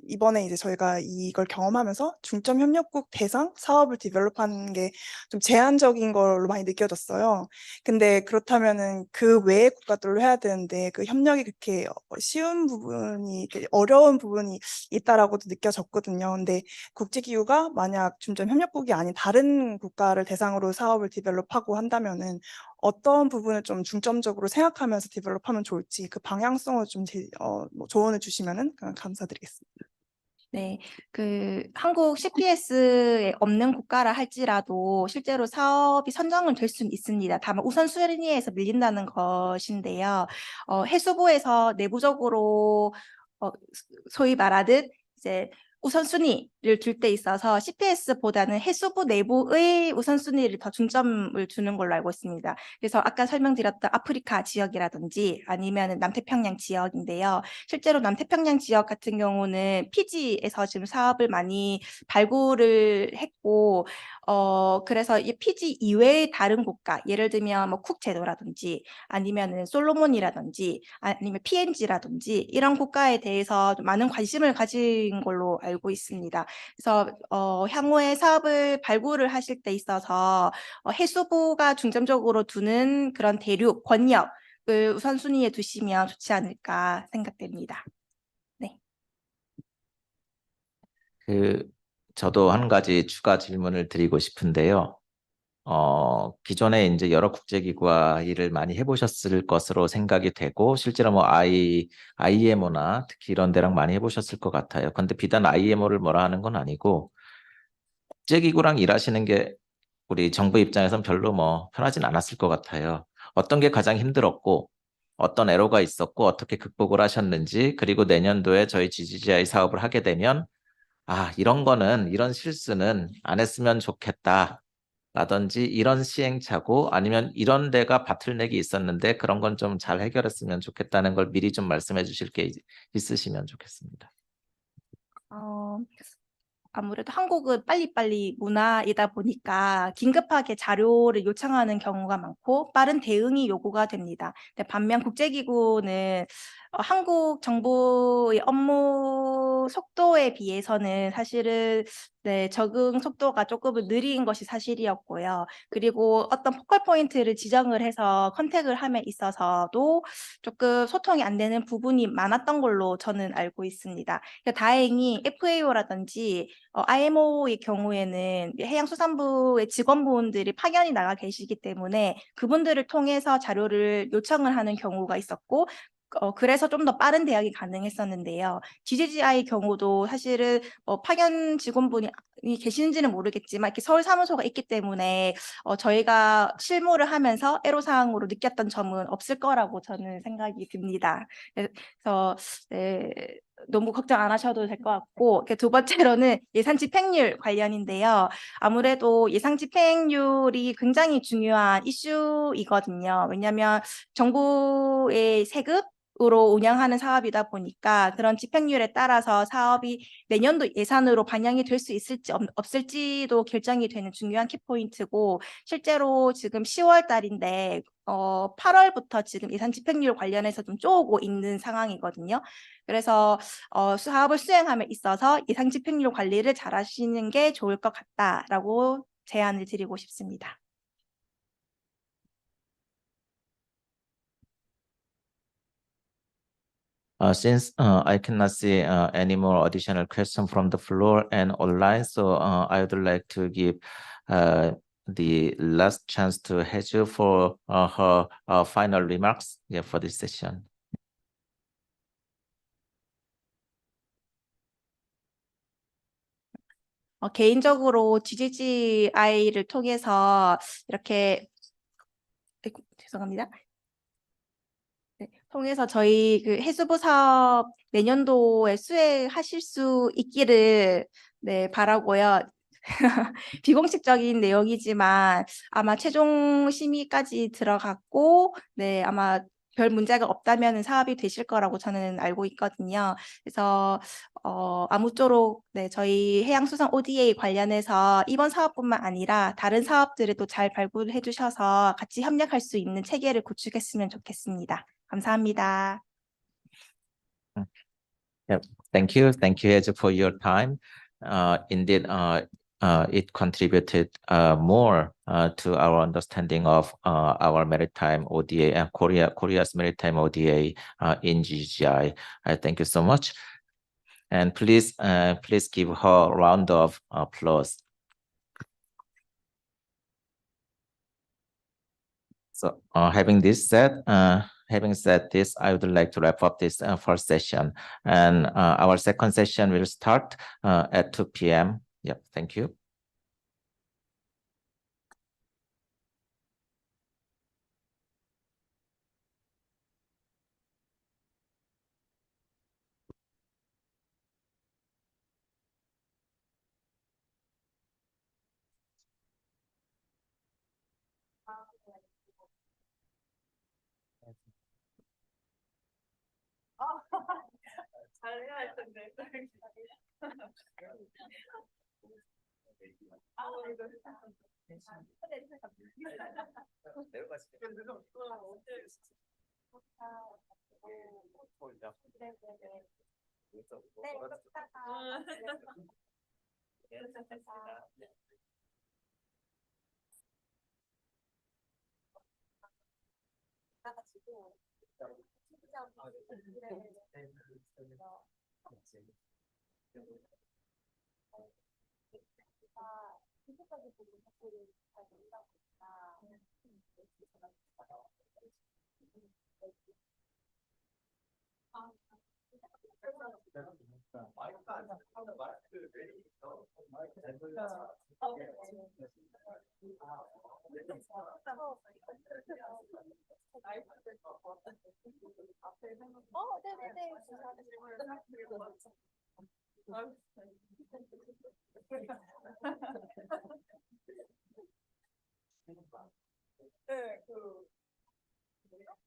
이번에 이제 저희가 이걸 경험하면서 중점 협력국 대상 사업을 디벨롭하는 게 좀 제한적인 걸로 많이 느껴졌어요. 근데 그렇다면은 그 외의 국가들로 해야 되는데 그 협력이 그렇게 쉬운 부분이, 이렇게 어려운 부분이 있다라고도 느껴졌거든요. 근데 국제기구가 만약 중점 협력국이 아닌 다른 국가를 대상으로 사업을 디벨롭하고 한다면은 어떤 부분을 좀 중점적으로 생각하면서 디벨롭하면 좋을지 그 방향성을 좀 뭐 조언해 주시면은 감사드리겠습니다. 네, 한국 CPS에 없는 국가라 할지라도 실제로 사업이 선정은 될 수는 있습니다. 다만 우선순위에서 밀린다는 것인데요. 해수부에서 내부적으로 소위 말하듯 이제 우선순위를 둘 때 있어서 CPS보다는 해수부 내부의 우선순위를 더 중점을 두는 걸로 알고 있습니다. 그래서 아까 설명드렸던 아프리카 지역이라든지 아니면 남태평양 지역인데요. 실제로 남태평양 지역 같은 경우는 피지에서 지금 사업을 많이 발굴을 했고, 그래서 이 피지 이외의 다른 국가, 예를 들면 뭐 쿡 제도라든지 아니면은 솔로몬이라든지 아니면 PNG라든지 이런 국가에 대해서 좀 많은 관심을 가진 걸로 알고 있습니다. 그래서 향후에 사업을 발굴을 하실 때 있어서 해수부가 중점적으로 두는 그런 대륙, 권역을 우선순위에 두시면 좋지 않을까 생각됩니다. 네. 저도 한 가지 추가 질문을 드리고 싶은데요. 기존에 이제 여러 국제기구와 일을 많이 해보셨을 것으로 생각이 되고, 실제로 뭐 IMO나 특히 이런 데랑 많이 해보셨을 것 같아요. 근데 비단 IMO를 뭐라 하는 건 아니고, 국제기구랑 일하시는 게 우리 정부 입장에선 별로 뭐 편하진 않았을 것 같아요. 어떤 게 가장 힘들었고, 어떤 애로가 있었고, 어떻게 극복을 하셨는지, 그리고 내년도에 저희 GGGI 사업을 하게 되면, 이런 실수는 안 했으면 좋겠다. 라든지 이런 시행착오 아니면 이런 데가 바틀넥이 있었는데 그런 건 좀 잘 해결했으면 좋겠다는 걸 미리 좀 말씀해 주실 게 있으시면 좋겠습니다. 아무래도 한국은 빨리빨리 문화이다 보니까 긴급하게 자료를 요청하는 경우가 많고 빠른 대응이 요구가 됩니다. 근데 반면 국제기구는 한국 정부의 업무 속도에 비해서는 사실은 적응 속도가 조금은 느린 것이 사실이었고요. 그리고 어떤 포컬 포인트를 지정을 해서 컨택을 함에 있어서도 조금 소통이 안 되는 부분이 많았던 걸로 저는 알고 있습니다. 다행히 FAO라든지 IMO의 경우에는 해양수산부의 직원분들이 파견이 나가 계시기 때문에 그분들을 통해서 자료를 요청을 하는 경우가 있었고, 그래서 좀 더 빠른 대응이 가능했었는데요. GGGI 경우도 사실은 파견 직원분이 계시는지는 모르겠지만 이렇게 서울 사무소가 있기 때문에 저희가 실무를 하면서 애로사항으로 느꼈던 점은 없을 거라고 저는 생각이 듭니다. 그래서 너무 걱정 안 하셔도 될 것 같고, 두 번째로는 예산 집행률 관련인데요. 아무래도 예상 집행률이 굉장히 중요한 이슈이거든요. 왜냐하면 정부의 세금으로 운영하는 사업이다 보니까 그런 집행률에 따라서 사업이 내년도 예산으로 반영이 될 수 있을지 없을지도 결정이 되는 중요한 키포인트고, 실제로 지금 10월 달인데 8월부터 지금 예산 집행률 관련해서 좀 쪼고 있는 상황이거든요. 그래서 사업을 수행함에 있어서 예상 집행률 관리를 잘 하시는 게 좋을 것 같다라고 제안을 드리고 싶습니다. Since I cannot see any more additional questions from the floor and online, so I would like to give the last chance to Heju for her final remarks for this session. 개인적으로 GGGI를 통해서 이렇게 죄송합니다. 통해서 저희 해수부 사업 내년도에 수행하실 수 있기를 바라고요. 비공식적인 내용이지만 아마 최종 심의까지 들어갔고, 아마 별 문제가 없다면 사업이 되실 거라고 저는 알고 있거든요. 그래서 아무쪼록 저희 해양수산 ODA 관련해서 이번 사업뿐만 아니라 다른 사업들에도 잘 발굴해 주셔서 같이 협력할 수 있는 체계를 구축했으면 좋겠습니다. 감사합니다. Thank you. Thank you, Eju, for your time. Indeed, it contributed more to our understanding of our maritime ODA and Korea's maritime ODA in GGI. Thank you so much. And please give her a round of applause. So having said this, I would like to wrap up this first session, and our second session will start at 2 p.m. Yep, thank you. 잘해야 할 텐데.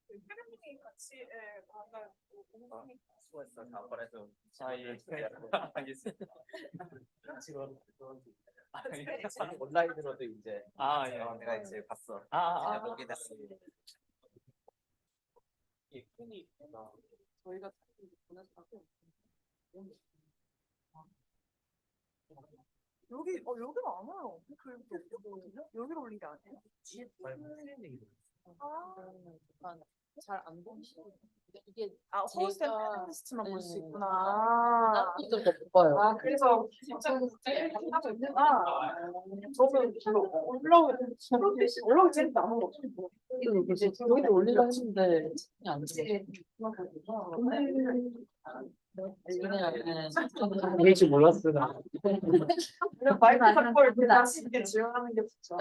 네, 혜련님이 같이 아까 수고했어. 다음번에도 저희 알겠습니다. 지금 온라인으로도 이제 내가 이제 봤어. 제가 보게 됐습니다. 저희가 여기 많아요. 여기로 올린 게 아니에요? 잘안 보이시고 이게 호스텔 제가- 패널리스트만 볼 수 네. 있구나. 다른 분들도 못 봐요. 그래서 진짜 하고 있구나. 저는 올라오기 전에 남은 거 없어요. 여기도 올리려 했는데 안 돼. 이럴 줄 몰랐어 나. 마이크 걸 다시 이렇게 지원하는 게 좋죠.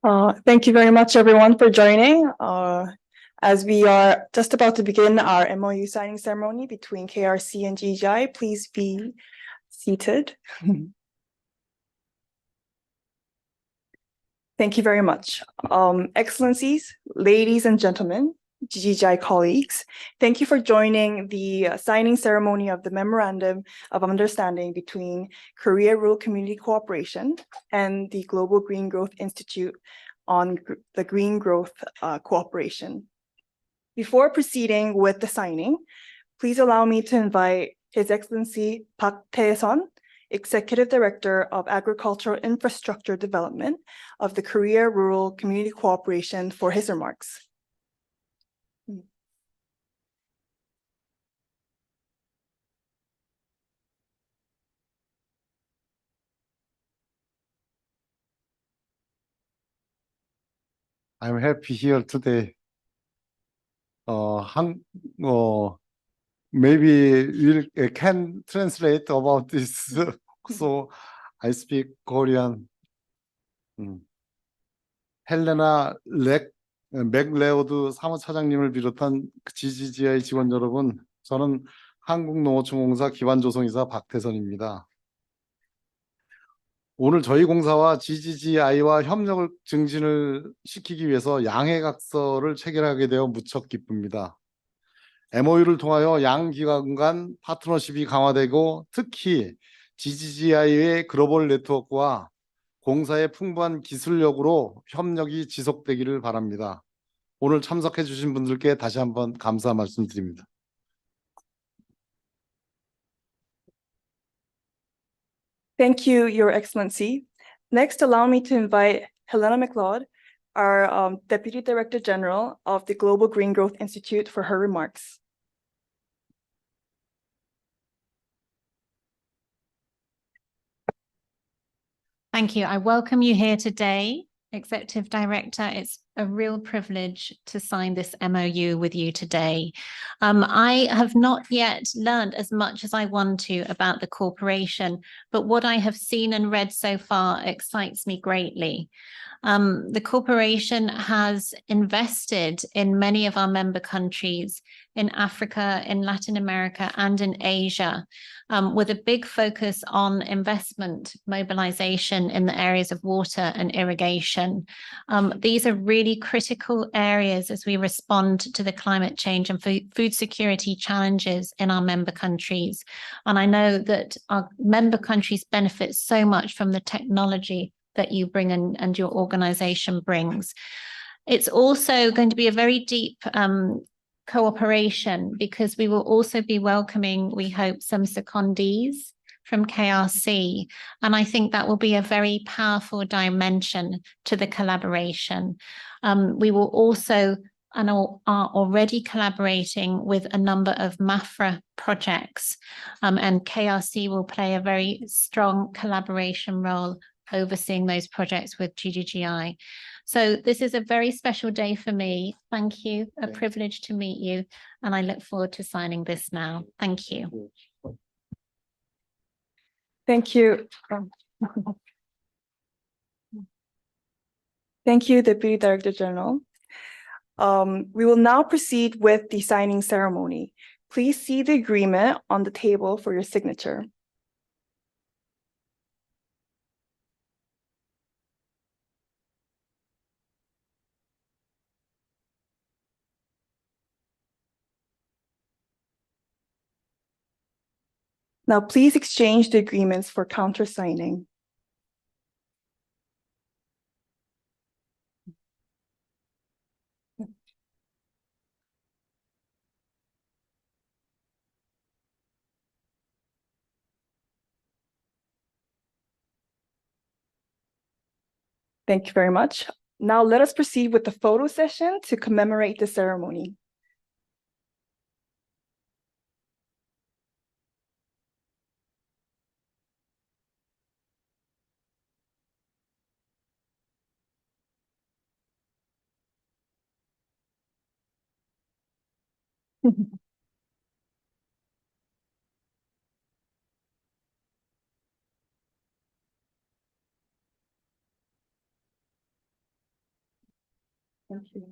Thank you very much, everyone, for joining. As we are just about to begin our MOU signing ceremony between KRC and GGI, please be seated. Thank you very much. Excellencies, ladies and gentlemen, GGI colleagues, thank you for joining the signing ceremony of the Memorandum of Understanding between Korea Rural Community Cooperation and the Global Green Growth Institute on the Green Growth Cooperation. Before proceeding with the signing, please allow me to invite His Excellency Park Tae-son, Executive Director of Agricultural Infrastructure Development of the Korea Rural Community Cooperation for his remarks. I'm happy here today. Maybe we can translate about this. So I speak Korean. 헬레나 맥레오드 사무차장님을 비롯한 GGGI 직원 여러분, 저는 한국농어축공사 기반조성이사 박태선입니다. 오늘 저희 공사와 GGGI와 협력을 증진을 시키기 위해서 양해각서를 체결하게 되어 무척 기쁩니다. MOU를 통하여 양 기관 간 파트너십이 강화되고 특히 GGGI의 글로벌 네트워크와 공사의 풍부한 기술력으로 협력이 지속되기를 바랍니다. 오늘 참석해 주신 분들께 다시 한번 감사 말씀드립니다. Thank you, Your Excellency. Next, allow me to invite Helena McLeod, our Deputy Director General of the Global Green Growth Institute, for her remarks. Thank you. I welcome you here today, Executive Director. It's a real privilege to sign this MOU with you today. I have not yet learned as much as I want to about the corporation, but what I have seen and read so far excites me greatly. The corporation has invested in many of our member countries in Africa, in Latin America, and in Asia, with a big focus on investment mobilization in the areas of water and irrigation. These are really critical areas as we respond to the climate change and food security challenges in our member countries. And I know that our member countries benefit so much from the technology that you bring and your organization brings. It's also going to be a very deep cooperation because we will also be welcoming, we hope, some secondees from KRC. And I think that will be a very powerful dimension to the collaboration. We will also and are already collaborating with a number of MAFRA projects, and KRC will play a very strong collaboration role overseeing those projects with GGGI. So this is a very special day for me. Thank you. A privilege to meet you. And I look forward to signing this now. Thank you. Thank you. Thank you, Deputy Director General. We will now proceed with the signing ceremony. Please see the agreement on the table for your signature. Now, please exchange the agreements for countersigning. Thank you very much. Now let us proceed with the photo session to commemorate the ceremony. Thank you.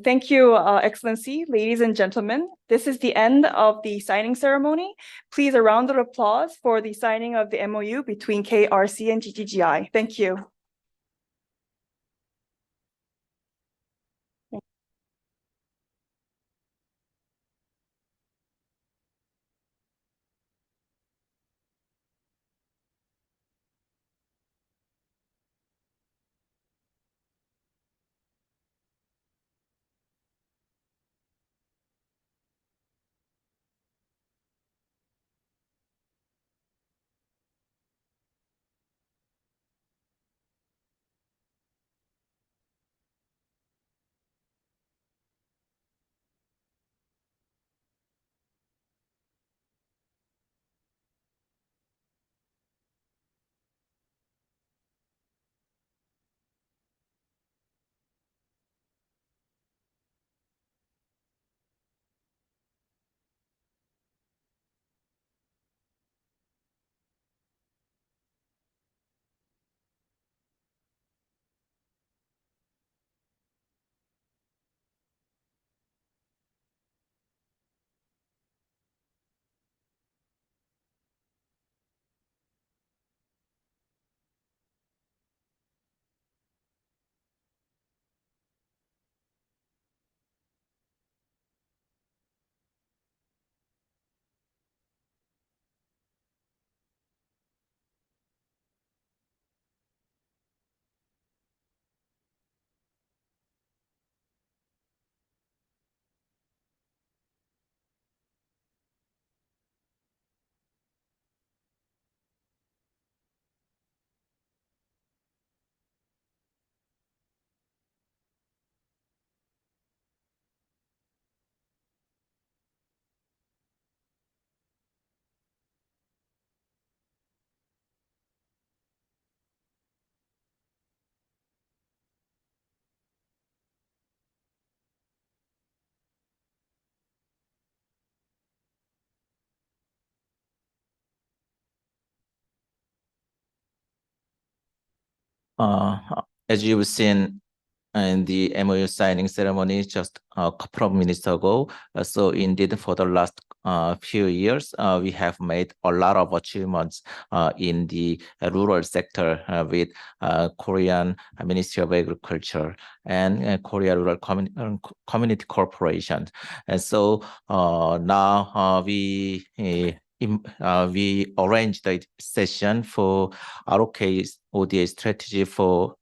Thank you, Excellency, ladies and gentlemen. This is the end of the signing ceremony. Please, a round of applause for the signing of the MOU between KRC and GGGI. Thank you. As you've seen in the MOU signing ceremony just a couple of minutes ago, so indeed for the last few years, we have made a lot of achievements in the rural sector with Korean Ministry of Agriculture and Korea Rural Community Corporation. And so now we arranged a session for ROK's ODA strategy for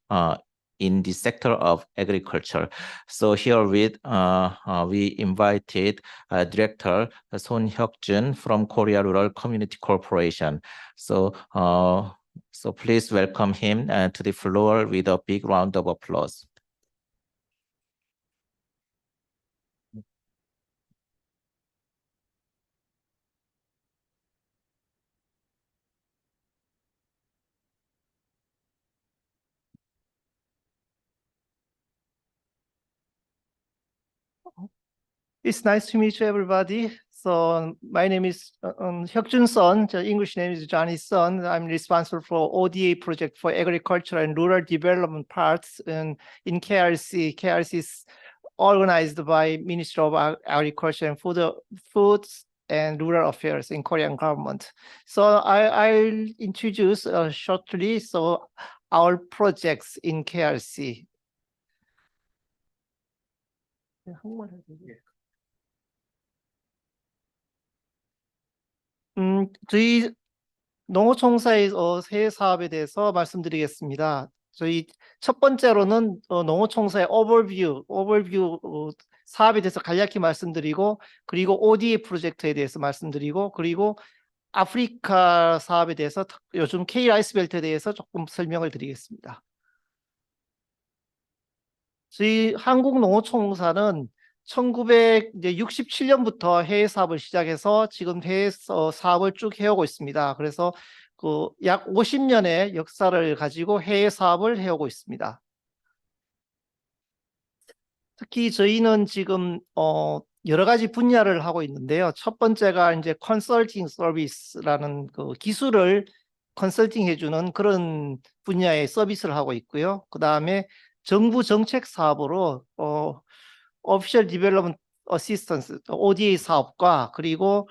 in the sector of agriculture. So here we invited Director Son Hyuk-jun from Korea Rural Community Corporation. So please welcome him to the floor with a big round of applause. It's nice to meet you, everybody. So my name is Hyuk-jun Son. The English name is Johnny Son. I'm responsible for ODA project for agriculture and rural development parts in KRC. KRC is organized by Ministry of Agriculture and Foods and Rural Affairs in Korean government. So I'll introduce shortly our projects in KRC. 저희 농어총사의 세 사업에 대해서 말씀드리겠습니다. 저희 첫 번째로는 농어총사의 오버뷰 사업에 대해서 간략히 말씀드리고, 그리고 ODA 프로젝트에 대해서 말씀드리고, 그리고 아프리카 사업에 대해서 요즘 K 라이스벨트에 대해서 조금 설명을 드리겠습니다. 저희 한국농어총사는 1967년부터 해외 사업을 시작해서 지금 해외 사업을 쭉 해오고 있습니다. 그래서 약 50년의 역사를 가지고 해외 사업을 해오고 있습니다. 특히 저희는 지금 여러 가지 분야를 하고 있는데요. 첫 번째가 이제 컨설팅 서비스라는 기술을 컨설팅 해주는 그런 분야의 서비스를 하고 있고요. 그 다음에 정부 정책 사업으로 Official Development Assistance, ODA 사업과 그리고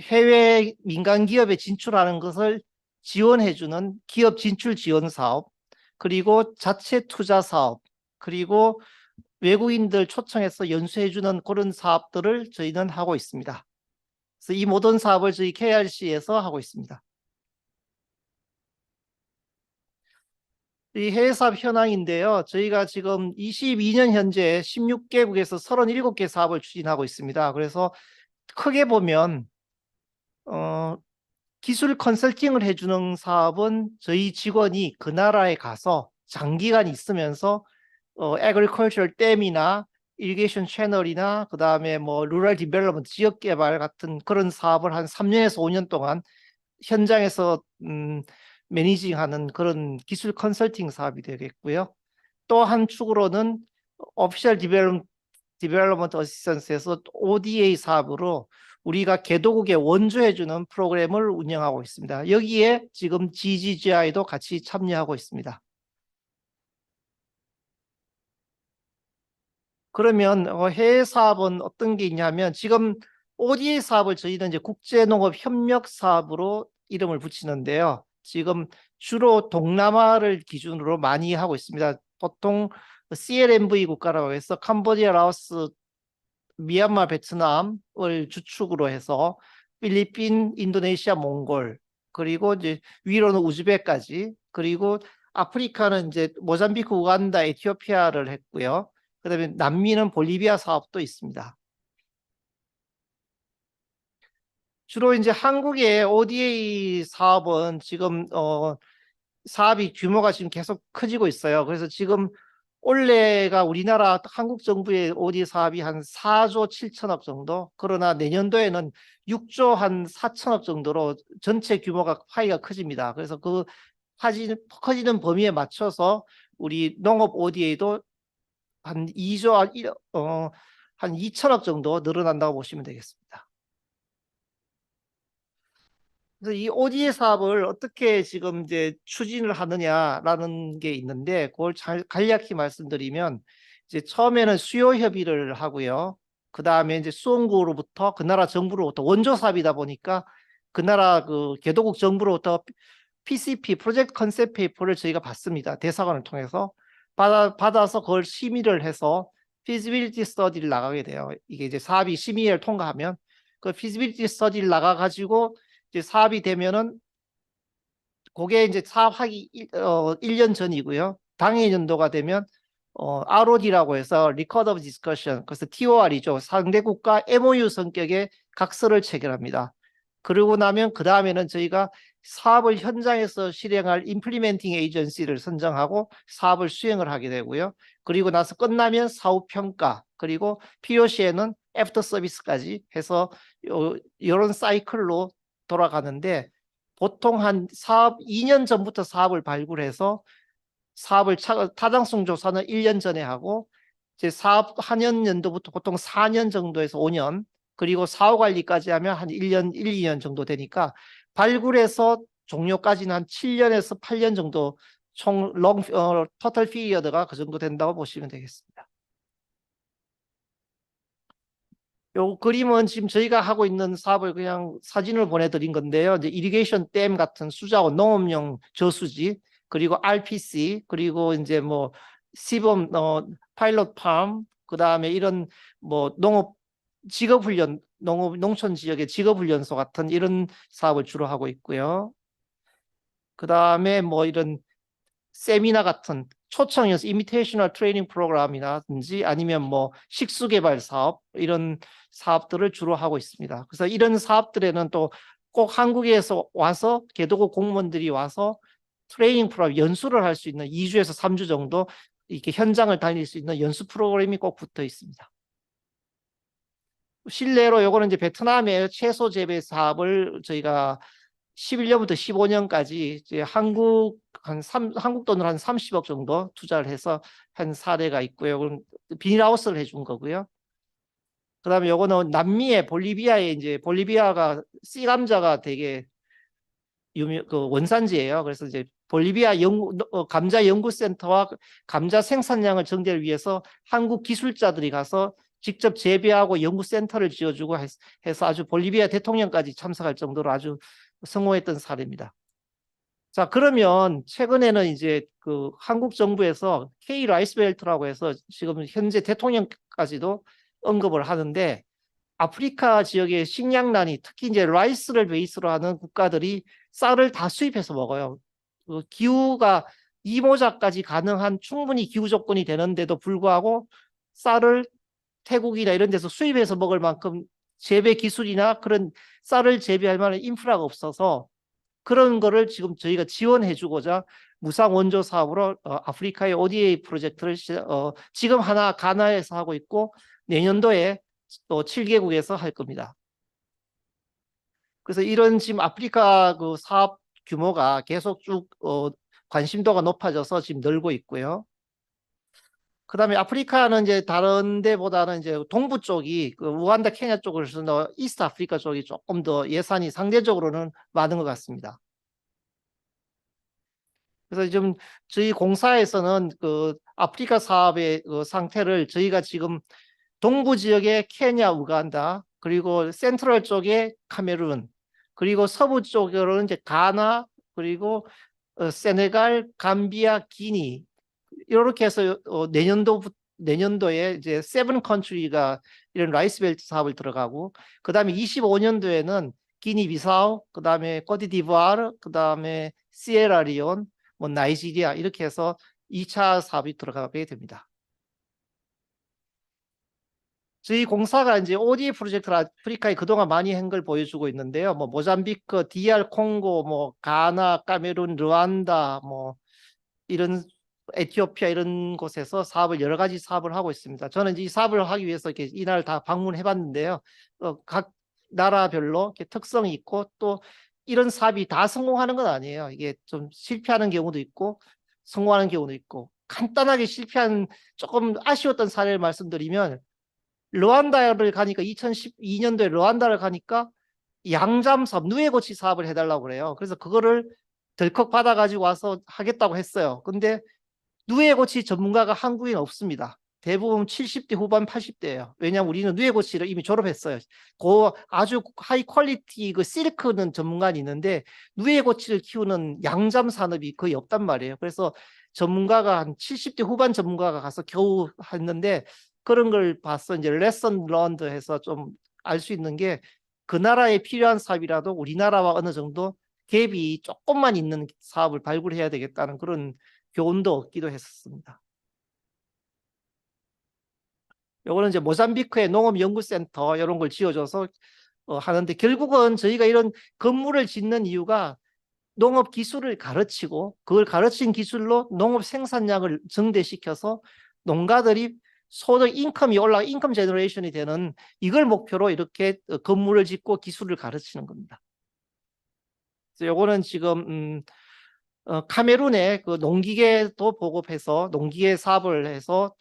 해외 민간 기업에 진출하는 것을 지원해주는 기업 진출 지원 사업, 그리고 자체 투자 사업, 그리고 외국인들 초청해서 연수해주는 그런 사업들을 저희는 하고 있습니다. 그래서 이 모든 사업을 저희 KRC에서 하고 있습니다. 이 해외 사업 현황인데요. 저희가 지금 22년 현재 16개국에서 37개 사업을 추진하고 있습니다. 그래서 크게 보면 기술 컨설팅을 해주는 사업은 저희 직원이 그 나라에 가서 장기간 있으면서 agricultural 댐이나 irrigation 채널이나 그 다음에 뭐 rural development 지역 개발 같은 그런 사업을 한 3년에서 5년 동안 현장에서 매니징하는 그런 기술 컨설팅 사업이 되겠고요. 또 한 축으로는 Official Development Assistance에서 ODA 사업으로 우리가 개도국에 원조해주는 프로그램을 운영하고 있습니다. 여기에 지금 GGGI도 같이 참여하고 있습니다. 그러면 해외 사업은 어떤 게 있냐면 지금 ODA 사업을 저희는 이제 국제농업협력사업으로 이름을 붙이는데요. 지금 주로 동남아를 기준으로 많이 하고 있습니다. 보통 CLMV 국가라고 해서 캄보디아, 라오스, 미얀마, 베트남을 주축으로 해서 필리핀, 인도네시아, 몽골, 그리고 이제 위로는 우즈베까지, 그리고 아프리카는 이제 모잠비크, 우간다, 에티오피아를 했고요. 그다음에 남미는 볼리비아 사업도 있습니다. 주로 이제 한국의 ODA 사업은 지금 사업이 규모가 지금 계속 커지고 있어요. 그래서 지금 올해가 우리나라 한국 정부의 ODA 사업이 한 4조 7천억 정도, 그러나 내년도에는 6조 한 4천억 정도로 전체 규모가 파이가 커집니다. 그래서 그 커지는 범위에 맞춰서 우리 농업 ODA도 한 2조 한 2천억 정도 늘어난다고 보시면 되겠습니다. 그래서 이 ODA 사업을 어떻게 지금 이제 추진을 하느냐라는 게 있는데 그걸 간략히 말씀드리면 이제 처음에는 수요 협의를 하고요. 그 다음에 이제 수원구로부터 그 나라 정부로부터 원조 사업이다 보니까 그 나라 그 개도국 정부로부터 PCP 프로젝트 컨셉 페이퍼를 저희가 받습니다. 대사관을 통해서 받아서 그걸 심의를 해서 feasibility study를 나가게 돼요. 이게 이제 사업이 심의를 통과하면 그 feasibility study를 나가 가지고 이제 사업이 되면은 그게 이제 사업하기 1년 전이고요. 당해 연도가 되면 ROD라고 해서 Record of Discussion, 그래서 TOR이죠. 상대국가 MOU 성격의 각서를 체결합니다. 그러고 나면 그 다음에는 저희가 사업을 현장에서 실행할 임플리멘팅 에이전시를 선정하고 사업을 수행을 하게 되고요. 그리고 나서 끝나면 사후 평가, 그리고 POC에는 애프터 서비스까지 해서 이런 사이클로 돌아가는데 보통 한 사업 2년 전부터 사업을 발굴해서 사업을 타당성 조사는 1년 전에 하고 이제 사업 한년 연도부터 보통 4년 정도에서 5년, 그리고 사후 관리까지 하면 한 1년, 1, 2년 정도 되니까 발굴해서 종료까지는 한 7년에서 8년 정도 총 토탈 피리어드가 그 정도 된다고 보시면 되겠습니다. 요 그림은 지금 저희가 하고 있는 사업을 그냥 사진을 보내드린 건데요. 이제 이리게이션 댐 같은 수자원, 농업용 저수지, 그리고 RPC, 그리고 이제 뭐 시범 파일럿 팜, 그 다음에 이런 뭐 농업 직업훈련, 농촌 지역의 직업훈련소 같은 이런 사업을 주로 하고 있고요. 그 다음에 뭐 이런 세미나 같은 초청해서 이미테이셔널 트레이닝 프로그램이라든지 아니면 뭐 식수 개발 사업, 이런 사업들을 주로 하고 있습니다. 그래서 이런 사업들에는 또 꼭 한국에서 와서 개도국 공무원들이 와서 트레이닝 프로그램 연수를 할 수 있는 2주에서 3주 정도 이렇게 현장을 다닐 수 있는 연수 프로그램이 꼭 붙어 있습니다. 실내로 요거는 이제 베트남의 채소 재배 사업을 저희가 11년부터 15년까지 이제 한국 돈으로 한 30억 정도 투자를 해서 한 사례가 있고요. 그럼 비닐하우스를 해준 거고요. 그다음에 요거는 남미의 볼리비아에 이제 볼리비아가 씨감자가 되게 그 원산지예요. 그래서 이제 볼리비아 감자 연구센터와 감자 생산량을 증대를 위해서 한국 기술자들이 가서 직접 재배하고 연구센터를 지어주고 해서 아주 볼리비아 대통령까지 참석할 정도로 아주 성공했던 사례입니다. 자, 그러면 최근에는 이제 그 한국 정부에서 K 라이스벨트라고 해서 지금 현재 대통령까지도 언급을 하는데, 아프리카 지역의 식량난이 특히 이제 라이스를 베이스로 하는 국가들이 쌀을 다 수입해서 먹어요. 그 기후가 이모작까지 가능한 충분히 기후 조건이 되는데도 불구하고 쌀을 태국이나 이런 데서 수입해서 먹을 만큼 재배 기술이나 그런 쌀을 재배할 만한 인프라가 없어서 그런 거를 지금 저희가 지원해 주고자 무상 원조 사업으로 아프리카의 ODA 프로젝트를 지금 하나 가나에서 하고 있고 내년도에 또 7개국에서 할 겁니다. 그래서 이런 지금 아프리카 그 사업 규모가 계속 쭉 관심도가 높아져서 지금 늘고 있고요. 그다음에 아프리카는 이제 다른 데보다는 이제 동부 쪽이 그 우간다, 케냐 쪽으로서 이스트 아프리카 쪽이 조금 더 예산이 상대적으로는 많은 것 같습니다. 그래서 지금 저희 공사에서는 그 아프리카 사업의 그 상태를 저희가 지금 동부 지역의 케냐, 우간다, 그리고 센트럴 쪽에 카메룬, 그리고 서부 쪽으로는 이제 가나, 그리고 세네갈, 감비아, 기니, 이렇게 해서 내년도에 이제 7 컨트리가 이런 라이스벨트 사업을 들어가고, 그 다음에 25년도에는 기니비사우, 그 다음에 코트디부아르, 그 다음에 시에라리온, 뭐 나이지리아, 이렇게 해서 2차 사업이 들어가게 됩니다. 저희 공사가 이제 ODA 프로젝트를 아프리카에 그동안 많이 한 걸 보여주고 있는데요. 뭐 모잠비크, DR 콩고, 뭐 가나, 카메룬, 르완다, 뭐 이런 에티오피아 이런 곳에서 여러 가지 사업을 하고 있습니다. 저는 이제 이 사업을 하기 위해서 이렇게 이 나라를 다 방문해 봤는데요. 각 나라별로 이렇게 특성이 있고 또 이런 사업이 다 성공하는 건 아니에요. 이게 좀 실패하는 경우도 있고 성공하는 경우도 있고, 간단하게 실패한 조금 아쉬웠던 사례를 말씀드리면, 르완다를 가니까 2012년도에 르완다를 가니까 양잠 사업, 누에고치 사업을 해달라고 그래요. 그래서 그거를 덜컥 받아가지고 와서 하겠다고 했어요. 근데 누에고치 전문가가 한국인 없습니다. 대부분 70대 후반 80대예요. 왜냐하면 우리는 누에고치를 이미 졸업했어요. 그 아주 하이 퀄리티 그 실크는 전문가는 있는데 누에고치를 키우는 양잠 산업이 거의 없단 말이에요. 그래서 전문가가 한 70대 후반 전문가가 가서 겨우 했는데, 그런 걸 봐서 이제 레슨 런드 해서 좀 알 수 있는 게, 그 나라에 필요한 사업이라도 우리나라와 어느 정도 갭이 조금만 있는 사업을 발굴해야 되겠다는 그런 교훈도 얻기도 했었습니다. 요거는 이제 모잠비크의 농업연구센터 이런 걸 지어줘서 하는데, 결국은 저희가 이런 건물을 짓는 이유가 농업 기술을 가르치고 그걸 가르친 기술로 농업 생산량을 증대시켜서 농가들이 소득 인컴이 인컴 제너레이션이 되는, 이걸 목표로 이렇게 건물을 짓고 기술을 가르치는 겁니다. 그래서 요거는 지금 카메룬에 그 농기계도 보급해서 농기계 사업을 해서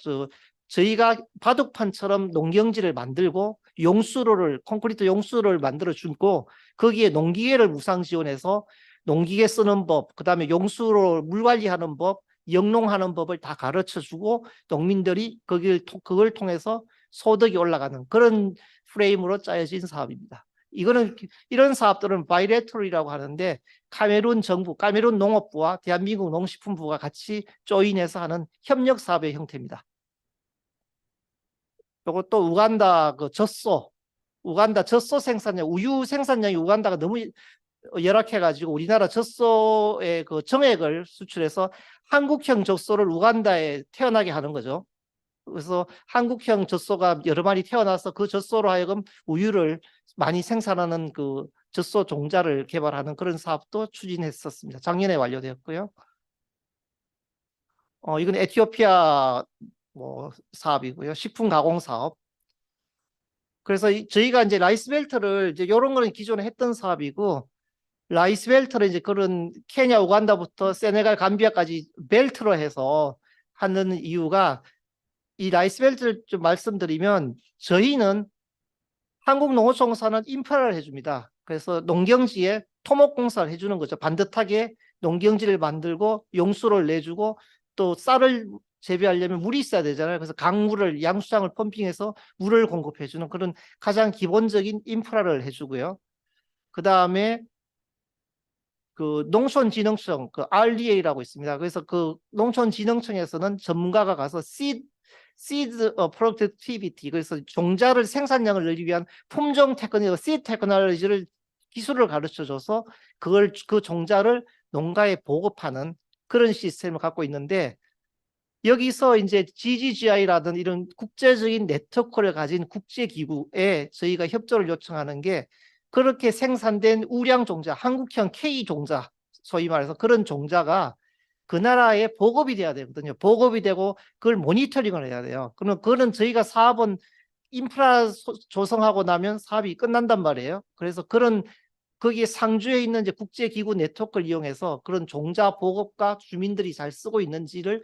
저희가 바둑판처럼 농경지를 만들고 용수로를, 콘크리트 용수로를 만들어 주고 거기에 농기계를 무상 지원해서 농기계 쓰는 법, 그 다음에 용수로 물 관리하는 법, 영농하는 법을 다 가르쳐 주고 농민들이 그걸 통해서 소득이 올라가는 그런 프레임으로 짜여진 사업입니다. 이런 사업들은 바이레터럴이라고 하는데, 카메룬 정부, 카메룬 농업부와 대한민국 농식품부가 같이 조인해서 하는 협력 사업의 형태입니다. 이것도 우간다 우간다 젖소 생산량, 우유 생산량이 우간다가 너무 열악해가지고 우리나라 젖소의 그 정액을 수출해서 한국형 젖소를 우간다에 태어나게 하는 거죠. 그래서 한국형 젖소가 여러 마리 태어나서 그 젖소로 하여금 우유를 많이 생산하는 그 젖소 종자를 개발하는 그런 사업도 추진했었습니다. 작년에 완료되었고요. 이건 에티오피아 사업이고요. 식품 가공 사업. 그래서 저희가 이제 라이스벨트를 이제 이런 거는 기존에 했던 사업이고, 라이스벨트를 이제 그런 케냐, 우간다부터 세네갈, 감비아까지 벨트로 해서 하는 이유가, 이 라이스벨트를 좀 말씀드리면, 저희는 한국농어총사는 인프라를 해줍니다. 그래서 농경지에 토목공사를 해주는 거죠. 반듯하게 농경지를 만들고 용수를 내주고 또 쌀을 재배하려면 물이 있어야 되잖아요. 그래서 강물을 양수장을 펌핑해서 물을 공급해주는 그런 가장 기본적인 인프라를 해주고요. 그 다음에 그 농촌진흥청, 그 RDA라고 있습니다. 그래서 그 농촌진흥청에서는 전문가가 가서 seed productivity, 그래서 종자를 생산량을 늘리기 위한 품종 테크놀로지, seed 테크놀로지를 기술을 가르쳐줘서 그 종자를 농가에 보급하는 그런 시스템을 갖고 있는데, 여기서 이제 GGGI라든 이런 국제적인 네트워크를 가진 국제기구에 저희가 협조를 요청하는 게, 그렇게 생산된 우량 종자, 한국형 K 종자, 소위 말해서 그런 종자가 그 나라에 보급이 돼야 되거든요. 보급이 되고 그걸 모니터링을 해야 돼요. 그러면 그거는 저희가 사업은 인프라 조성하고 나면 사업이 끝난단 말이에요. 그래서 그런 거기에 상주에 있는 이제 국제기구 네트워크를 이용해서 그런 종자 보급과 주민들이 잘 쓰고 있는지를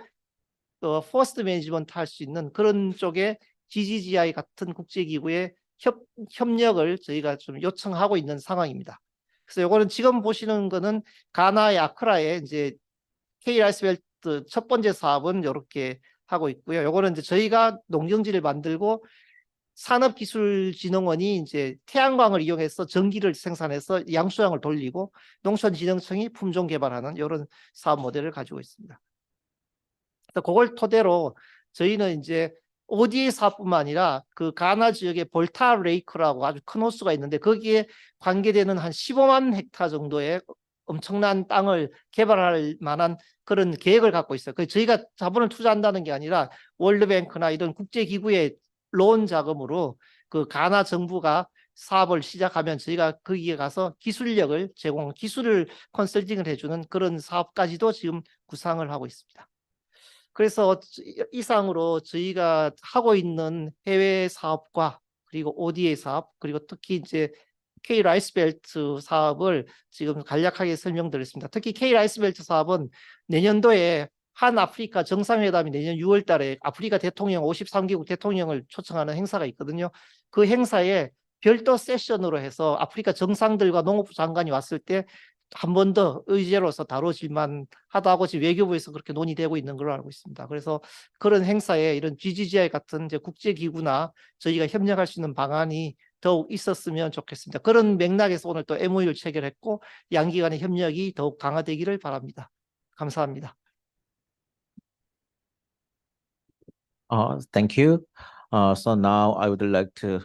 포스트 매니지먼트 할 수 있는 그런 쪽에 GGGI 같은 국제기구의 협력을 저희가 좀 요청하고 있는 상황입니다. 그래서 요거는 지금 보시는 거는 가나의 아크라의 이제 K-라이스벨트 첫 번째 사업은 이렇게 하고 있고요. 요거는 이제 저희가 농경지를 만들고 산업기술진흥원이 이제 태양광을 이용해서 전기를 생산해서 양수장을 돌리고 농촌진흥청이 품종 개발하는 이런 사업 모델을 가지고 있습니다. 그걸 토대로 저희는 이제 ODA 사업뿐만 아니라 그 가나 지역의 볼타 레이크라고 아주 큰 호수가 있는데 거기에 관계되는 한 15만 헥타 정도의 엄청난 땅을 개발할 만한 그런 계획을 갖고 있어요. 그 저희가 자본을 투자한다는 게 아니라 월드뱅크나 이런 국제기구의 론 자금으로 그 가나 정부가 사업을 시작하면 저희가 거기에 가서 기술력을 제공, 기술을 컨설팅을 해주는 그런 사업까지도 지금 구상을 하고 있습니다. 그래서 이상으로 저희가 하고 있는 해외 사업과 그리고 ODA 사업, 그리고 특히 이제 K-라이스벨트 사업을 지금 간략하게 설명드렸습니다. 특히 K-라이스벨트 사업은 내년도에 한 아프리카 정상회담이 내년 6월 달에 아프리카 대통령 53개국 대통령을 초청하는 행사가 있거든요. 그 행사에 별도 세션으로 해서 아프리카 정상들과 농업부 장관이 왔을 때 한 번 더 의제로서 다뤄질만 하다고 지금 외교부에서 그렇게 논의되고 있는 걸로 알고 있습니다. 그래서 그런 행사에 이런 GGGI 같은 이제 국제기구나 저희가 협력할 수 있는 방안이 더욱 있었으면 좋겠습니다. 그런 맥락에서 오늘 또 MOU를 체결했고 양기 간의 협력이 더욱 강화되기를 바랍니다. 감사합니다. Thank you. So now I would like to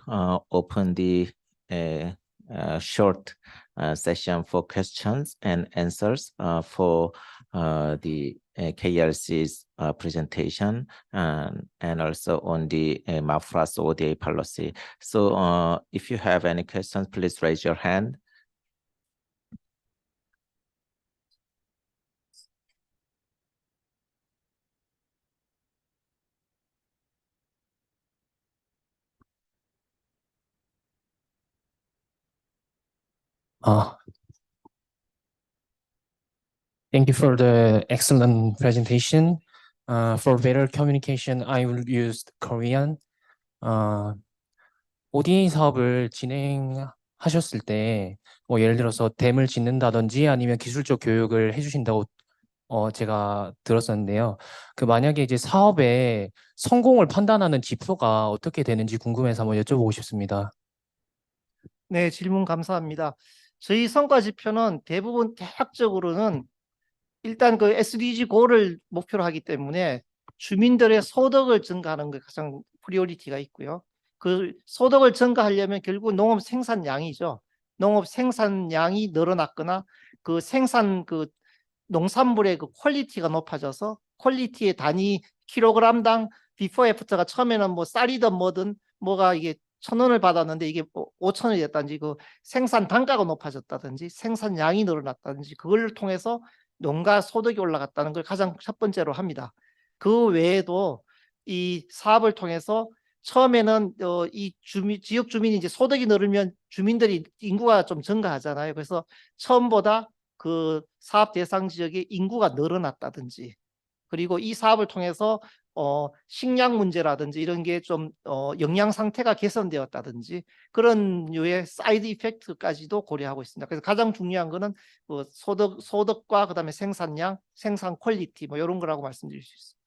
open the short session for questions and answers for the KRC's presentation and also on the MAFRA's ODA policy. So if you have any questions, please raise your hand. Thank you for the excellent presentation. For better communication, I will use Korean. ODA 사업을 진행하셨을 때, 뭐 예를 들어서 댐을 짓는다든지 아니면 기술적 교육을 해주신다고 제가 들었었는데요. 그 만약에 이제 사업의 성공을 판단하는 지표가 어떻게 되는지 궁금해서 한번 여쭤보고 싶습니다. 네, 질문 감사합니다. 저희 성과 지표는 대부분 대략적으로는 일단 그 SDG 고를 목표로 하기 때문에 주민들의 소득을 증가하는 게 가장 프리오리티가 있고요. 그 소득을 증가하려면 결국 농업 생산량이죠. 농업 생산량이 늘어났거나 그 생산 그 농산물의 그 퀄리티가 높아져서 퀄리티의 단위 킬로그램당 비포 애프터가 처음에는 뭐 쌀이든 뭐든 뭐가 이게 1,000원을 받았는데 이게 5,000원이 됐다든지 그 생산 단가가 높아졌다든지 생산량이 늘어났다든지 그걸 통해서 농가 소득이 올라갔다는 걸 가장 첫 번째로 합니다. 그 외에도 이 사업을 통해서 처음에는 이 지역 주민이 이제 소득이 늘으면 주민들이 인구가 좀 증가하잖아요. 그래서 처음보다 그 사업 대상 지역의 인구가 늘어났다든지 그리고 이 사업을 통해서 식량 문제라든지 이런 게 좀 영양 상태가 개선되었다든지 그런 류의 사이드 이펙트까지도 고려하고 있습니다. 그래서 가장 중요한 거는 소득과 그다음에 생산량, 생산 퀄리티 뭐 이런 거라고 말씀드릴 수 있습니다.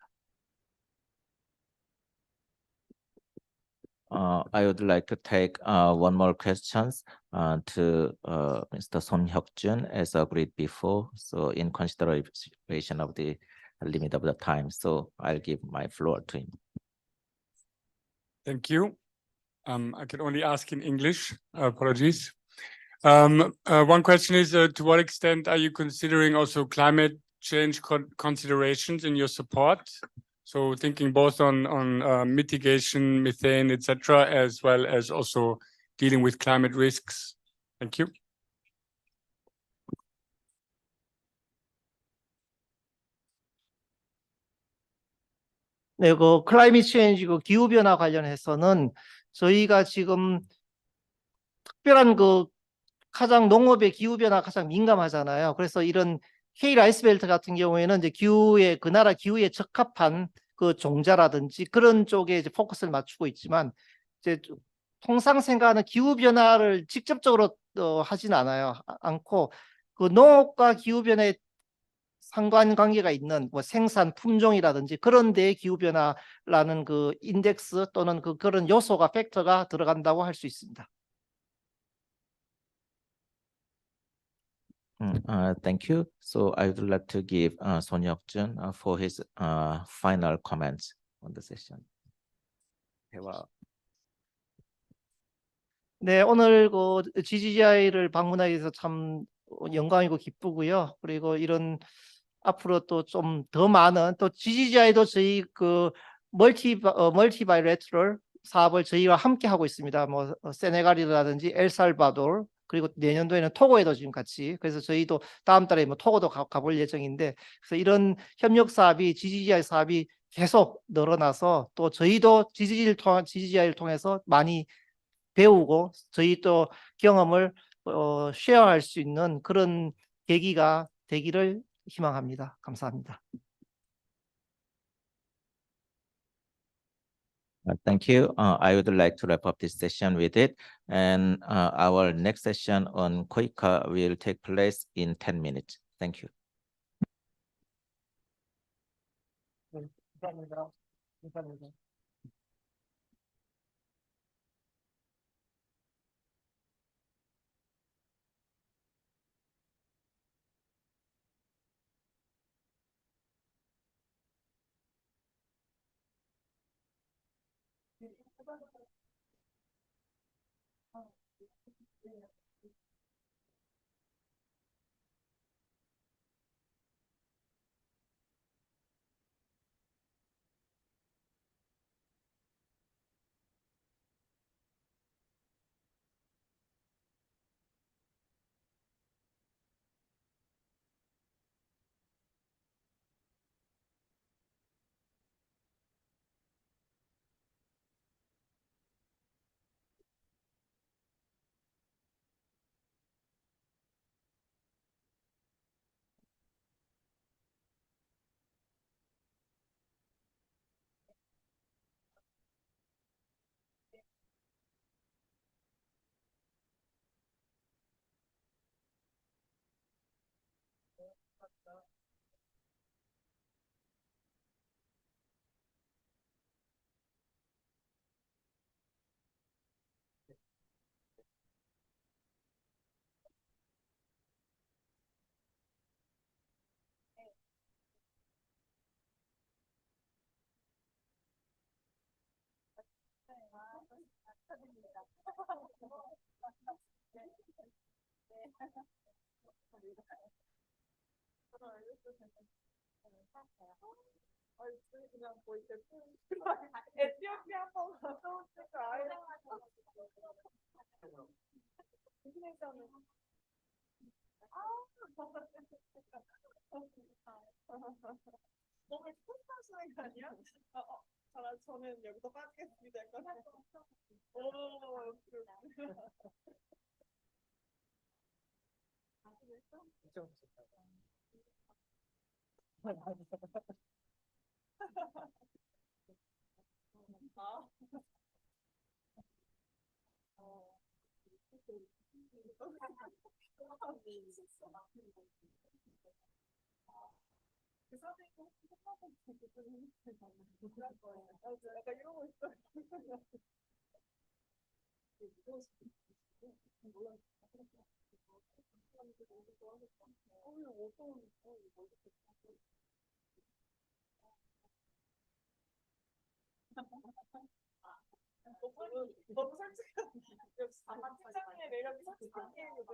I would like to take one more questions to Mr. Son Hyuk-jun as agreed before. So in consideration of the limit of the time, so I'll give my floor to him. Thank you. I can only ask in English. Apologies. One question is, to what extent are you considering also climate change considerations in your support? So thinking both on mitigation, methane, etc., as well as also dealing with climate risks. Thank you. 네, 그 클라이밋 체인지, 그 기후 변화 관련해서는 저희가 지금 특별한 그 가장 농업의 기후 변화 가장 민감하잖아요. 그래서 이런 K 라이스벨트 같은 경우에는 이제 기후에 그 나라 기후에 적합한 그 종자라든지 그런 쪽에 이제 포커스를 맞추고 있지만 이제 통상 생각하는 기후 변화를 직접적으로 하진 않고 그 농업과 기후 변화에 상관관계가 있는 뭐 생산 품종이라든지 그런 데의 기후 변화라는 그 인덱스 또는 그런 요소가 팩터가 들어간다고 할 수 있습니다. Thank you. So I would like to give Son Hyuk-jun for his final comments on the session. 대화. 네, 오늘 그 GGI를 방문하게 돼서 참 영광이고 기쁘고요. 그리고 이런 앞으로 또 좀 더 많은 또 GGI도 저희 그 멀티바이레트럴 사업을 저희와 함께 하고 있습니다. 뭐 세네갈이라든지 엘살바도르 그리고 내년도에는 토고에도 지금 같이 그래서 저희도 다음 달에 뭐 토고도 가볼 예정인데 그래서 이런 협력 사업이 GGI 사업이 계속 늘어나서 또 저희도 GGI를 통해서 많이 배우고 저희 또 경험을 쉐어할 수 있는 그런 계기가 되기를 희망합니다. 감사합니다. Thank you. I would like to wrap up this session with it. And our next session on KOICA will take place in 10 minutes. Thank you. 감사합니다. 저는 여기서 빠지겠습니다. 너무 솔직한 팀장님의 매력이 솔직한 게임이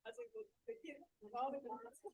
아직 뭐 느끼는 마음에 드는 하나로서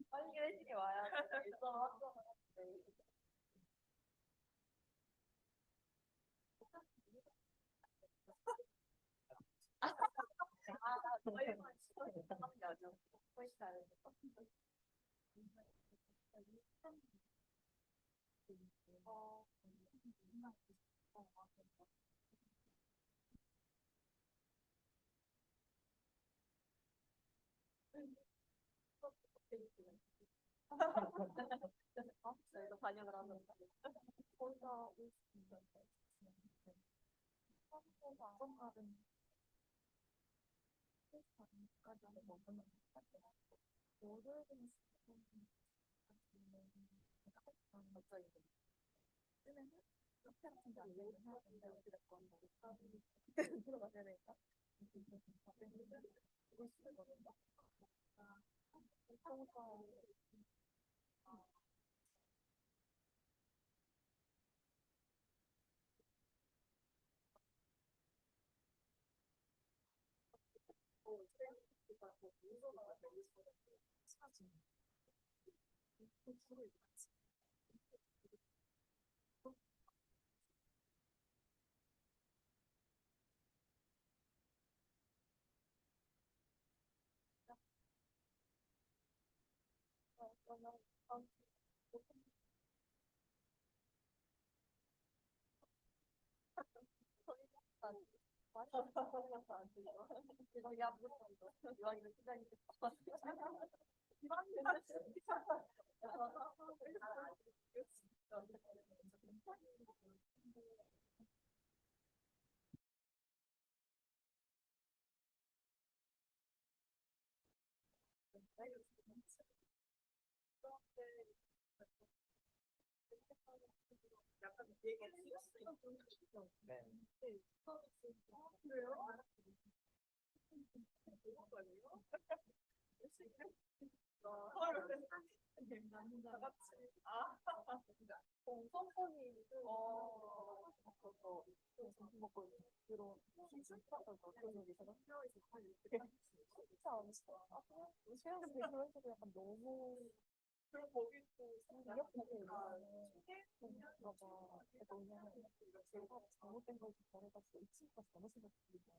빨리 회식이 와야 일정을 확정을 저희도 반영을 하면서 거기가 약간 얘기 틀렸어요. 네. 그래요? 다 같이 공성권이 점심 먹고 들어온 신출파가 어떤 얘기가 필요해서 이렇게 진짜 안 했어. 시간대 그런 식으로 약간 너무 그리고 거기도 이력하니까 신기했나 봐. 너무 제가 잘못된 걸 잘해가지고 이 친구가 잘못 생각했거든요.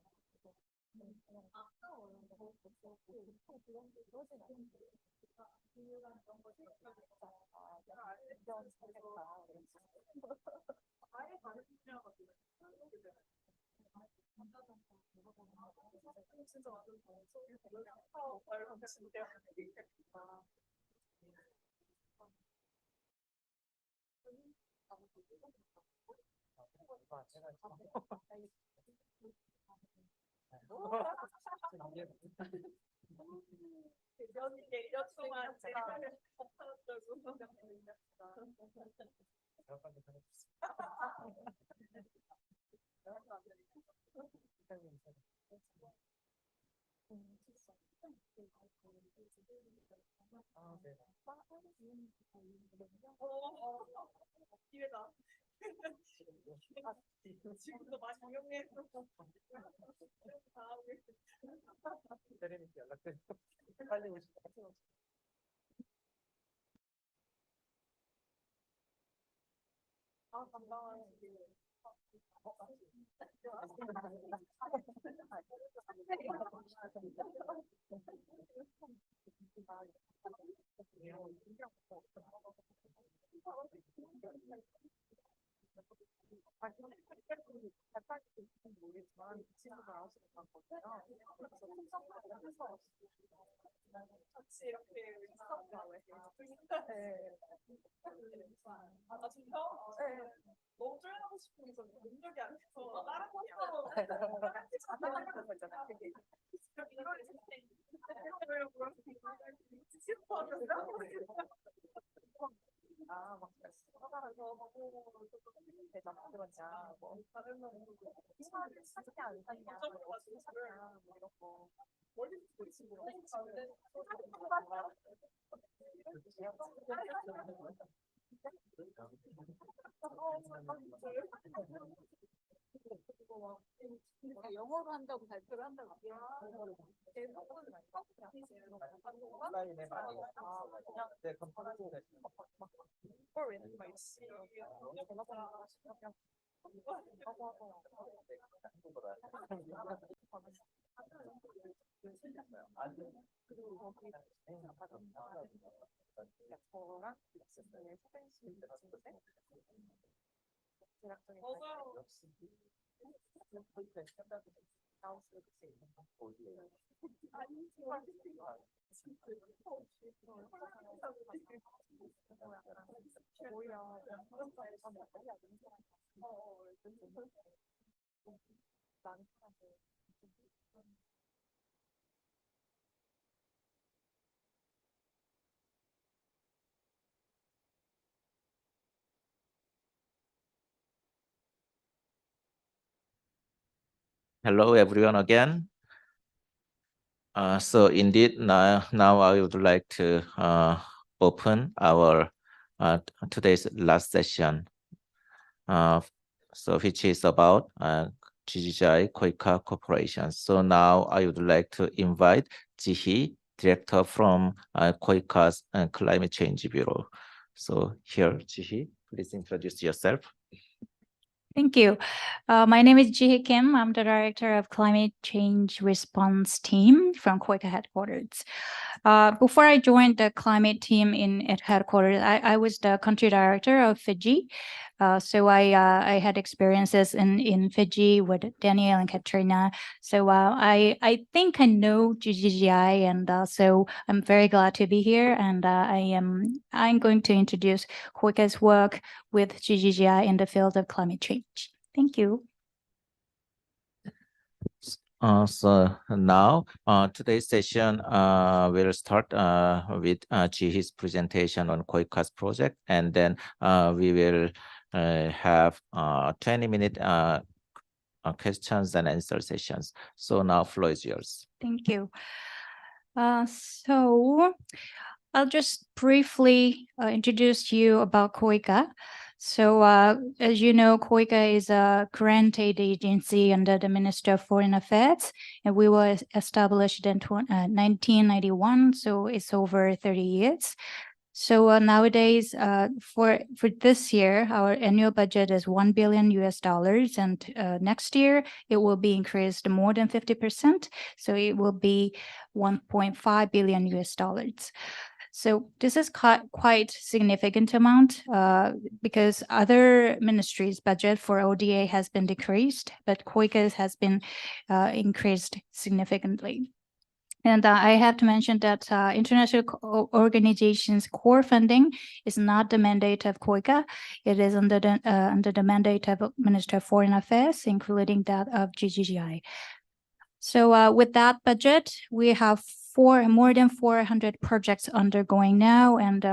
Hello, everyone again. So indeed, now I would like to open our today's last session, so which is about GGGI KOICA Corporation. So now I would like to invite Jihi, director from KOICA's Climate Change Bureau. So here, Jihi, please introduce yourself. Thank you. My name is Jihi Kim. I'm the Director of Climate Change Response Team from KOICA headquarters. Before I joined the climate team at headquarters, I was the country director of Fiji. So I had experiences in Fiji with Daniel and Katrina. So I think I know GGGI, and so I'm very glad to be here. And I'm going to introduce KOICA's work with GGGI in the field of climate change. Thank you. So now today's session will start with Jihi's presentation on KOICA's project, and then we will have 20-minute questions and answer sessions. So now floor is yours. Thank you. So I'll just briefly introduce you about KOICA. So as you know, KOICA is a grant aid agency under the Ministry of Foreign Affairs, and we were established in 1991, so it's over 30 years. So nowadays, for this year, our annual budget is $1 billion, and next year it will be increased more than 50%. So it will be $1.5 billion. So this is quite significant amount because other ministries' budget for ODA has been decreased, but KOICA's has been increased significantly. And I have to mention that international organizations' core funding is not the mandate of KOICA. It is under the mandate of Minister of Foreign Affairs, including that of GGGI. So with that budget, we have more than 400 projects undergoing now. And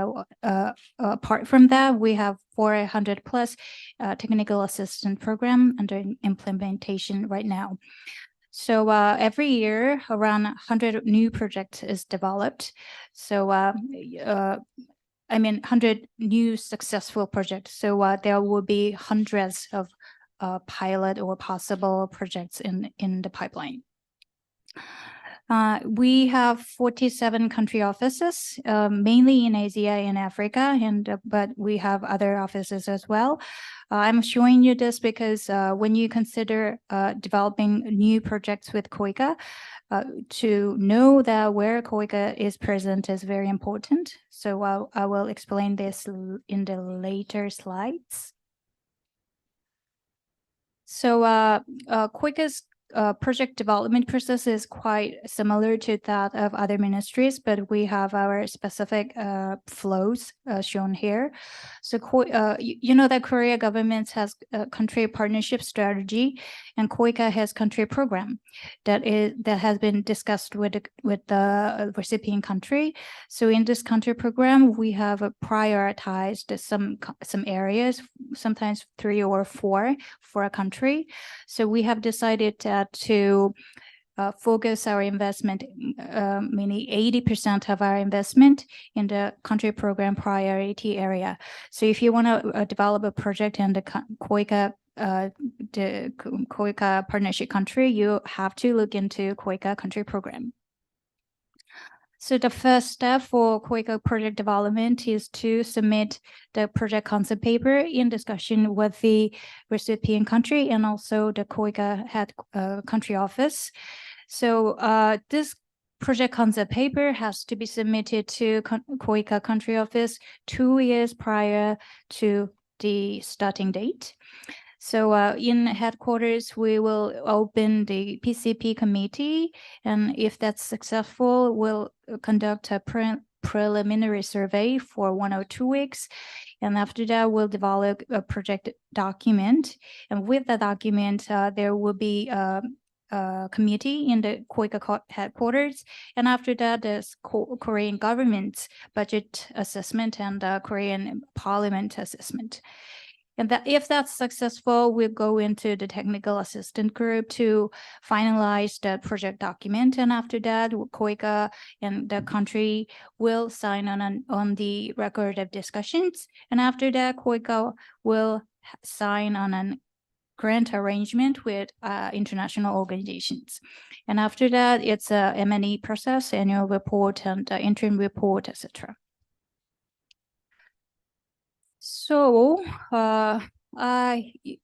apart from that, we have 400 plus technical assistance program under implementation right now. So every year, around 100 new projects is developed. So 100 new successful projects. So there will be hundreds of pilot or possible projects in the pipeline. We have 47 country offices, mainly in Asia and Africa, but we have other offices as well. I'm showing you this because when you consider developing new projects with KOICA, to know that where KOICA is present is very important. So I will explain this in the later slides. So KOICA's project development process is quite similar to that of other ministries, but we have our specific flows shown here. So you know that Korea government has a country partnership strategy, and KOICA has country program that has been discussed with the recipient country. So in this country program, we have prioritized some areas, sometimes 3 or 4 for a country. So we have decided to focus our investment, meaning 80% of our investment in the country program priority area. So if you want to develop a project in the KOICA partnership country, you have to look into KOICA country program. So the first step for KOICA project development is to submit the project concept paper in discussion with the recipient country and also the KOICA head country office. So this project concept paper has to be submitted to KOICA country office 2 years prior to the starting date. So in headquarters, we will open the PCP committee, and if that's successful, we'll conduct a preliminary survey for 1 or 2 weeks. And after that, we'll develop a project document. And with the document, there will be a committee in the KOICA headquarters. And after that, there's Korean government's budget assessment and Korean parliament assessment. And that if that's successful, we'll go into the technical assistant group to finalize the project document. And after that, KOICA and the country will sign on the record of discussions. And after that, KOICA will sign on a grant arrangement with international organizations. And after that, it's a M&E process, annual report and interim report, etc. So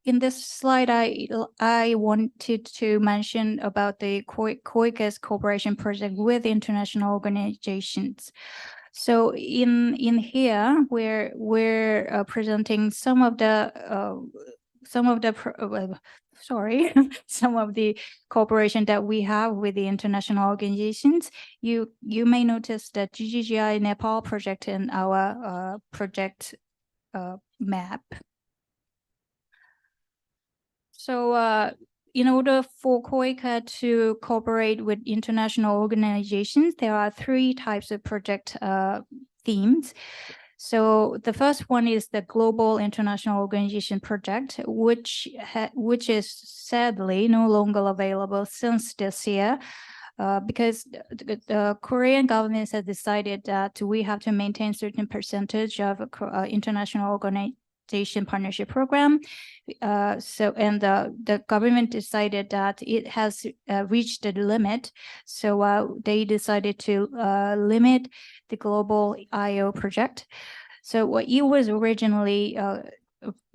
in this slide, I wanted to mention about the KOICA's cooperation project with international organizations. So in here, we're presenting some of the cooperation that we have with the international organizations. You may notice that GGGI Nepal project in our project map. So in order for KOICA to cooperate with international organizations, there are 3 types of project themes. So the first one is the Global International Organization Project, which is sadly no longer available since this year. Because the Korean government has decided that we have to maintain certain percentage of international Deforestation Partnership Program. The government decided that it has reached the limit. So they decided to limit the global IO project. So what it was originally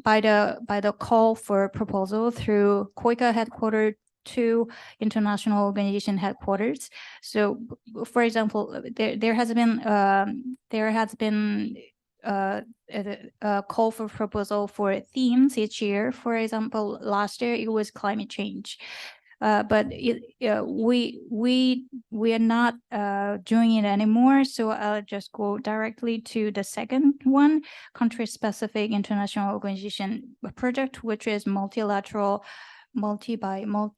by the call for proposal through KOICA headquarters to international organization headquarters. So, for example, there has been a call for proposal for themes each year. For example, last year it was climate change. But we are not doing it anymore. So I'll just go directly to the second one, country-specific international organization project, which is multilateral bilateral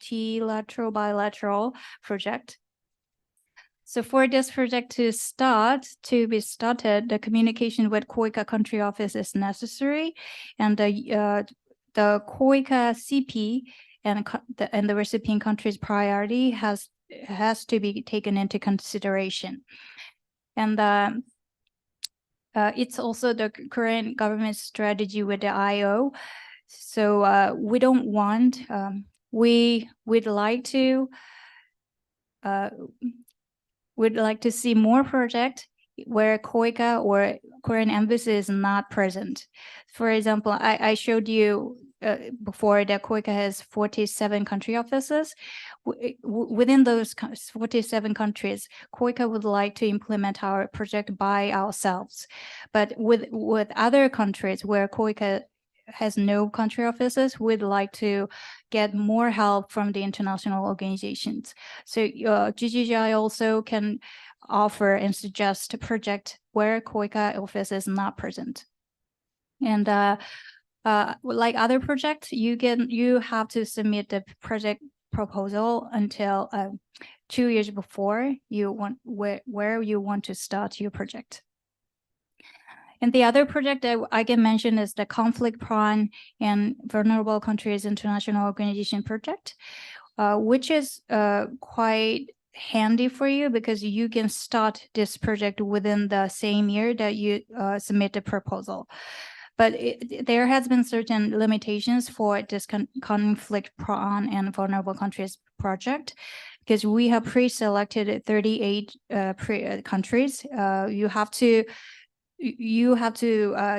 project. So for this project to be started, the communication with KOICA country office is necessary, and the KOICA CP and the recipient country's priority has to be taken into consideration. And it's also the current government strategy with the IO. So we don't want, we'd like to see more projects where KOICA or Korean embassy is not present. For example, I showed you before that KOICA has 47 country offices. Within those 47 countries, KOICA would like to implement our project by ourselves. But with other countries where KOICA has no country offices, we'd like to get more help from the international organizations. So GGGI also can offer and suggest a project where KOICA office is not present. And like other projects, you have to submit the project proposal until 2 years before you want where you want to start your project. And the other project that I can mention is the conflict-prone and vulnerable countries international organization project, which is quite handy for you because you can start this project within the same year that you submit the proposal. But there has been certain limitations for this conflict-prone and vulnerable countries project, because we have pre-selected 38 countries. You have to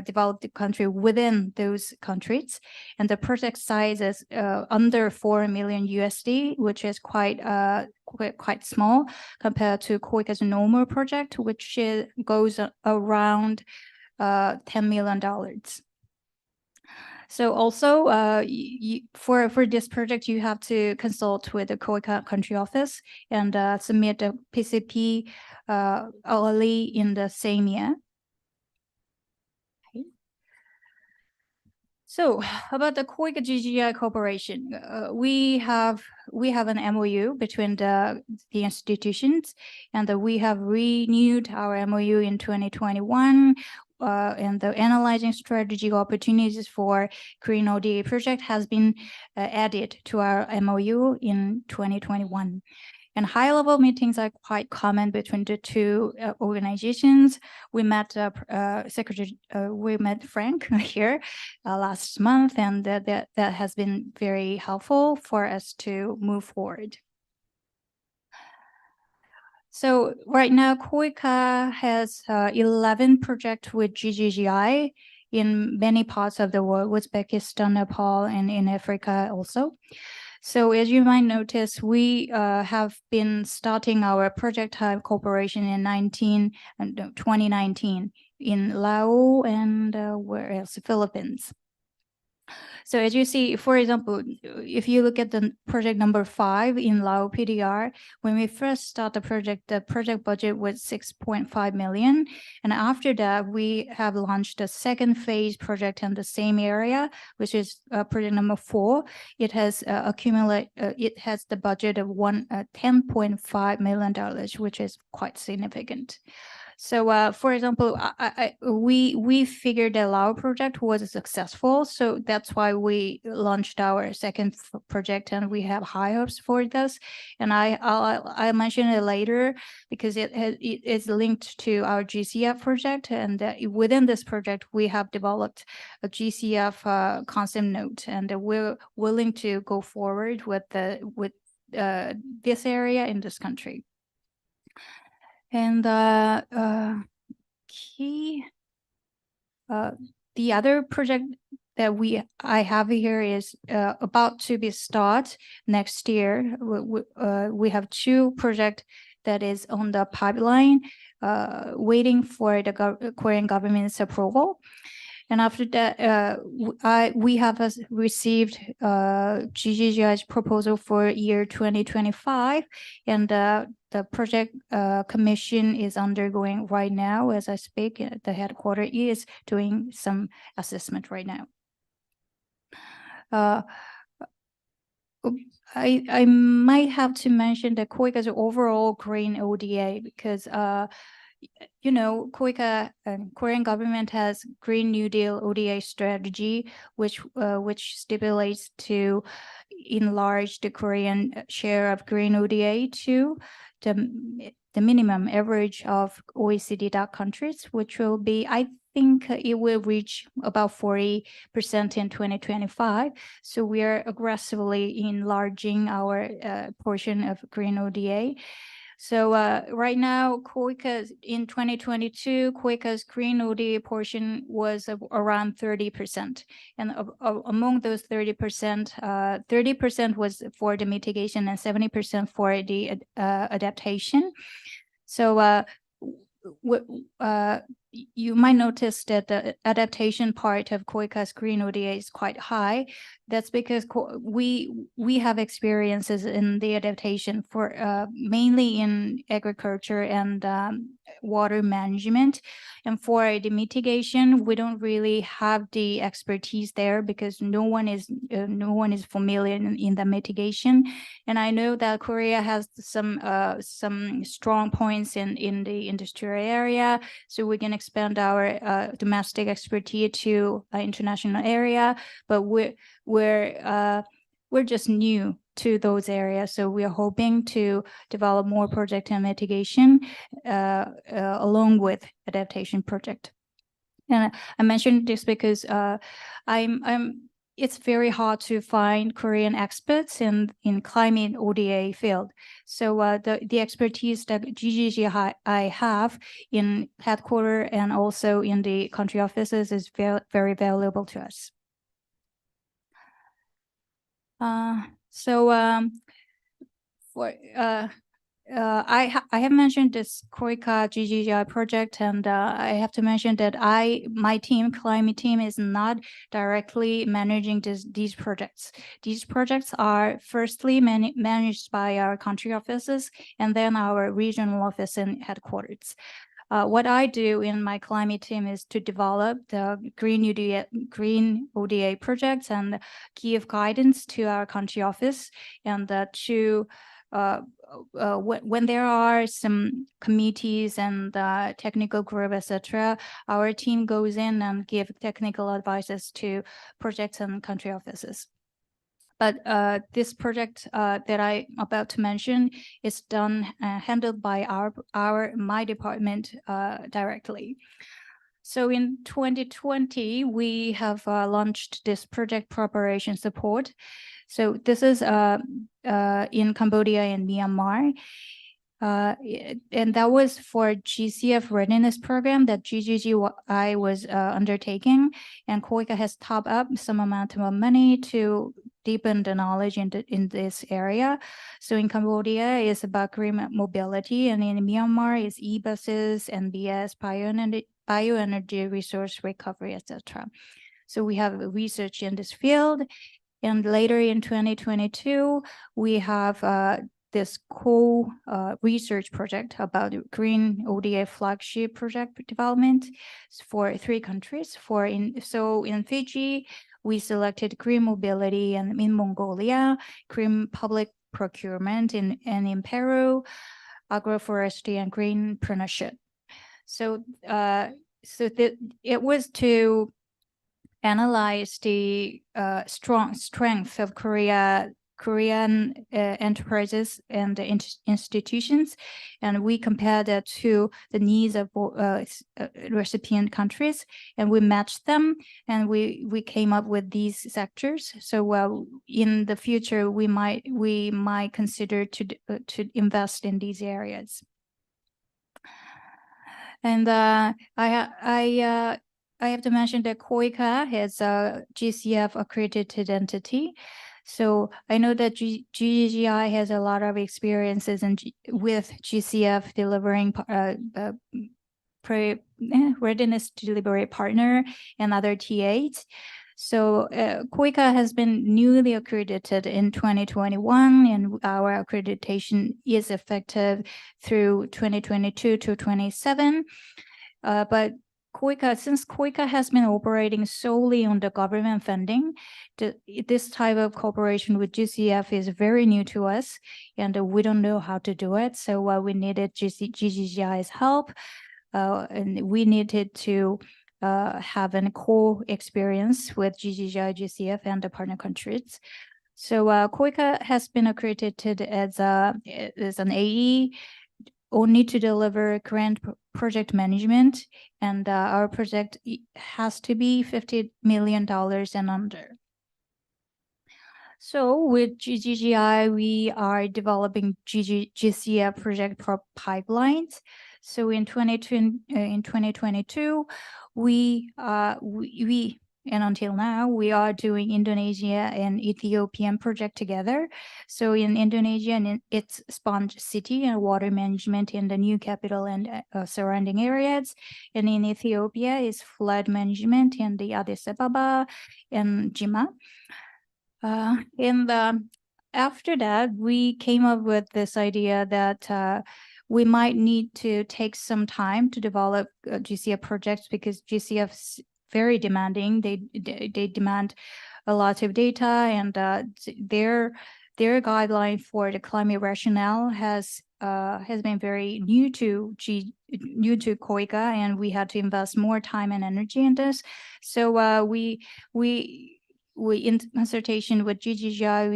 develop the country within those countries, and the project size is under 4 million USD, which is quite small compared to KOICA's normal project, which goes around $10 million. So also for this project, you have to consult with the KOICA country office and submit a PCP early in the same year. So about the KOICA GGI cooperation, we have an MOU between the institutions, and we have renewed our MOU in 2021. And the analyzing strategic opportunities for Korean ODA project has been added to our MOU in 2021. And high-level meetings are quite common between the two organizations. We met Frank here last month, and that has been very helpful for us to move forward. So right now, KOICA has 11 projects with GGGI in many parts of the world, Uzbekistan, Nepal, and in Africa also. So as you might notice, we have been starting our project type cooperation in 2019 in Laos and where else? Philippines. So as you see, for example, if you look at the project number 5 in Laos PDR, when we first start the project budget was 6.5 million. And after that, we have launched the second phase project in the same area, which is project number 4. It has it has the budget of $10.5 million, which is quite significant. So, for example, we figured that our project was successful, so that's why we launched our second project, and we have high hopes for this. And I'll mention it later because it is linked to our GCF project, and within this project we have developed a GCF concept note, and we're willing to go forward with this area in this country. And the other project that I have here is about to be start next year. We have two projects that is on the pipeline, waiting for the Korean government's approval. And after that, we have received GGGI's proposal for year 2025, and the project commission is undergoing right now as I speak. The headquarters is doing some assessment right now. I might have to mention the KOICA's overall green ODA because you know, KOICA and Korean government has Green New Deal ODA strategy, which stipulates to enlarge the Korean share of green ODA to the minimum average of OECD DAC countries, which will be, I think it will reach about 40% in 2025. So we are aggressively enlarging our portion of green ODA. So right now, KOICA in 2022, KOICA's green ODA portion was around 30%. And among those 30%, 30% was for the mitigation and 70% for the adaptation. So you might notice that the adaptation part of KOICA's green ODA is quite high. That's because we have experiences in the adaptation for mainly in agriculture and water management. And for the mitigation, we don't really have the expertise there because no one is familiar in the mitigation. And I know that Korea has some strong points in the industrial area, so we can expand our domestic expertise to international area. But we're just new to those areas, so we are hoping to develop more project and mitigation along with adaptation project. And I mentioned this because it's very hard to find Korean experts in climate ODA field. So the expertise that GGGI have in headquarters and also in the country offices is very valuable to us. I have mentioned this KOICA GGGI project, and I have to mention that my team, climate team, is not directly managing these projects. These projects are firstly managed by our country offices and then our regional office and headquarters. What I do in my climate team is to develop the green ODA projects and give guidance to our country office, and when there are some committees and technical group, etc., our team goes in and give technical advices to projects and country offices. But this project that I'm about to mention is handled by my department directly. So in 2020, we have launched this project preparation support. So this is in Cambodia and Myanmar. And that was for GCF readiness program that GGGI was undertaking, and KOICA has topped up some amount of money to deepen the knowledge in this area. So in Cambodia, it's about green mobility, and in Myanmar, it's e-buses, NBS, bioenergy resource recovery, etc. So we have research in this field. And later in 2022, we have this research project about green ODA flagship project development for 3 countries. In Fiji, we selected green mobility, and in Mongolia, green public procurement, and in Peru, agroforestry and greenpreneurship. So it was to analyze the strength of Korean enterprises and institutions, and we compared that to the needs of recipient countries, and we matched them, and we came up with these sectors. So in the future, we might consider to invest in these areas. And I have to mention that KOICA has a GCF accredited entity. So I know that GGGI has a lot of experiences with GCF delivering readiness to deliberate partner and other TAs. So KOICA has been newly accredited in 2021, and our accreditation is effective through 2022 to 27. But since KOICA has been operating solely on the government funding, this type of cooperation with GCF is very new to us, and we don't know how to do it. So we needed GGGI's help, and we needed to have a co-experience with GGGI, GCF, and the partner countries. So KOICA has been accredited as an AE, only to deliver grant project management, and our project has to be $50 million and under. So with GGGI, we are developing GCF project pipelines. So in 2022, we and until now, we are doing Indonesia and Ethiopian project together. So in Indonesia, it's sponge city and water management in the new capital and surrounding areas. And in Ethiopia is flood management in the Addis Ababa and Jimma. And after that, we came up with this idea that we might need to take some time to develop GCF projects, because GCF is very demanding. They demand a lot of data, and their guideline for the climate rationale has been very new to KOICA, and we had to invest more time and energy in this. So we in consultation with GGGI,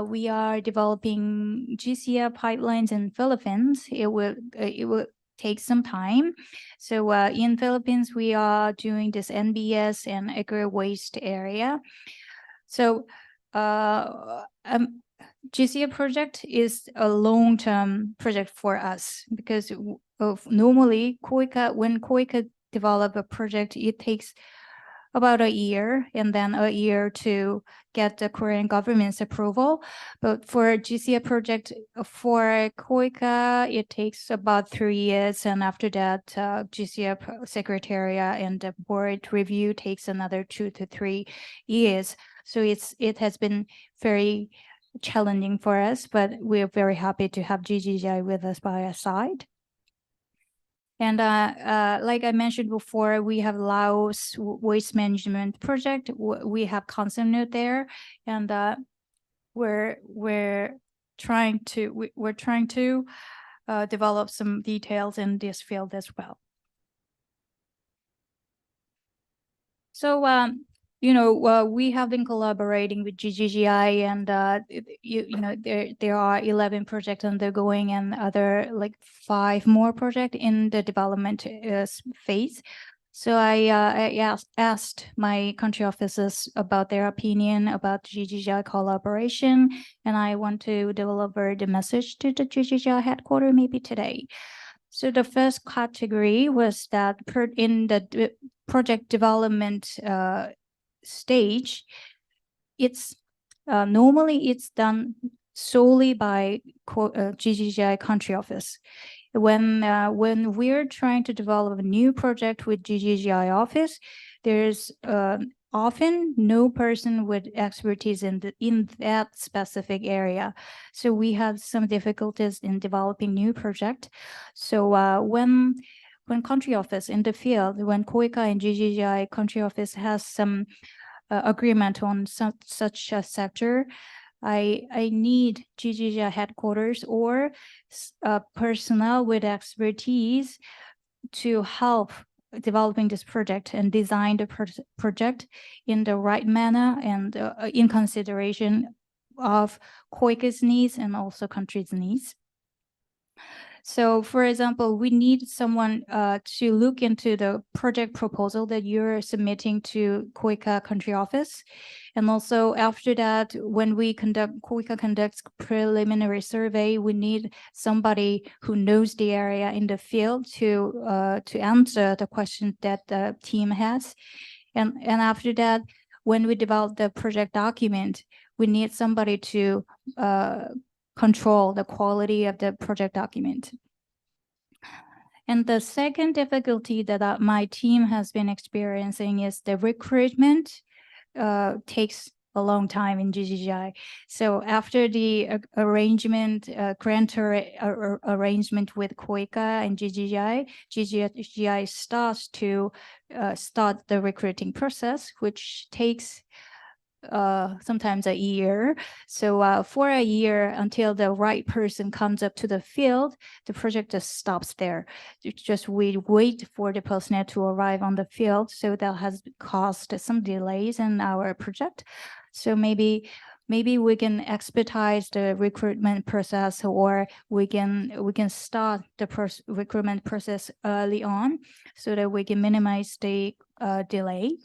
we are developing GCF pipelines in Philippines. It will take some time. So in Philippines, we are doing this NBS and agri waste area. So GCF project is a long-term project for us, because normally when KOICA develop a project, it takes about a year, and then a year to get the Korean government's approval. But for GCF project, for KOICA, it takes about 3 years. And after that, GCF Secretariat and the board review takes another 2 to 3 years. So it has been very challenging for us, but we're very happy to have GGGI with us by our side. And like I mentioned before, we have Laos waste management project. We have concept note there, and we're trying to develop some details in this field as well. So we have been collaborating with GGGI, and there are 11 projects undergoing, and other like 5 more projects in the development phase. So I asked my country officers about their opinion about GGGI collaboration, and I want to deliver the message to the GGGI headquarters maybe today. So the first category was that in the project development stage, it's normally it's done solely by GGGI country office. When we're trying to develop a new project with GGGI office, there's often no person with expertise in that specific area. So we have some difficulties in developing new project. So when country office in the field, when KOICA and GGGI country office has some agreement on such a sector, I need GGGI headquarters or personnel with expertise to help developing this project and design the project in the right manner and in consideration of KOICA's needs and also country's needs. So, for example, we need someone to look into the project proposal that you're submitting to KOICA country office. And also after that, when KOICA conducts preliminary survey, we need somebody who knows the area in the field to answer the question that the team has. And after that, when we develop the project document, we need somebody to control the quality of the project document. And the second difficulty that my team has been experiencing is the recruitment takes a long time in GGGI. So after the arrangement, grantor arrangement with KOICA and GGGI starts to start the recruiting process, which takes sometimes a year. So for a year until the right person comes up to the field, the project just stops there. We wait for the personnel to arrive on the field. So that has caused some delays in our project. So maybe we can expedite the recruitment process, or we can start the recruitment process early on so that we can minimize the delay.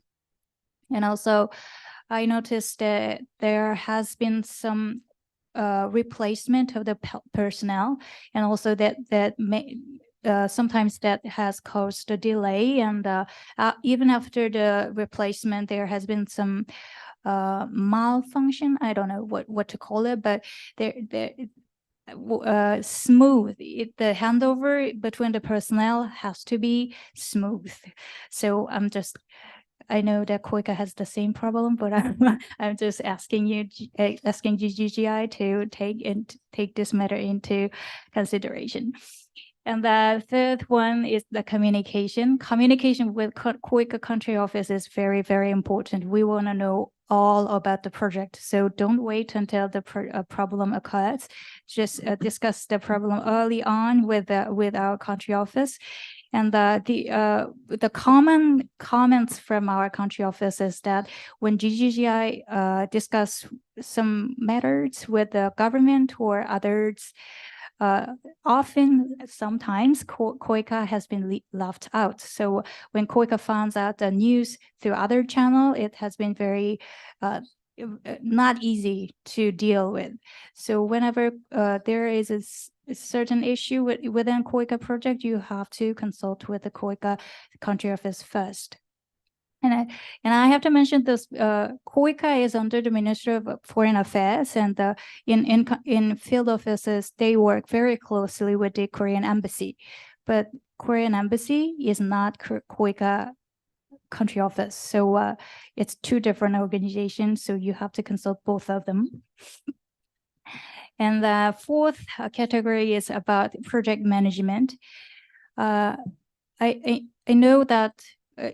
And also, I noticed that there has been some replacement of the personnel, and also that sometimes that has caused a delay. And even after the replacement, there has been some malfunction. I don't know what to call it, but smooth. The handover between the personnel has to be smooth. So I know that KOICA has the same problem, but I'm just asking GGGI to take this matter into consideration. And the third one is the communication. Communication with KOICA country office is very, very important. We want to know all about the project. So don't wait until the problem occurs. Just discuss the problem early on with our country office. And the common comments from our country office is that when GGGI discuss some matters with the government or others, sometimes KOICA has been left out. So when KOICA finds out the news through other channel, it has been very not easy to deal with. So whenever there is a certain issue within KOICA project, you have to consult with the KOICA country office first. And I have to mention this, KOICA is under the Ministry of Foreign Affairs, and in field offices, they work very closely with the Korean embassy. But Korean embassy is not KOICA country office. So it's two different organizations, so you have to consult both of them. And the fourth category is about project management. I know that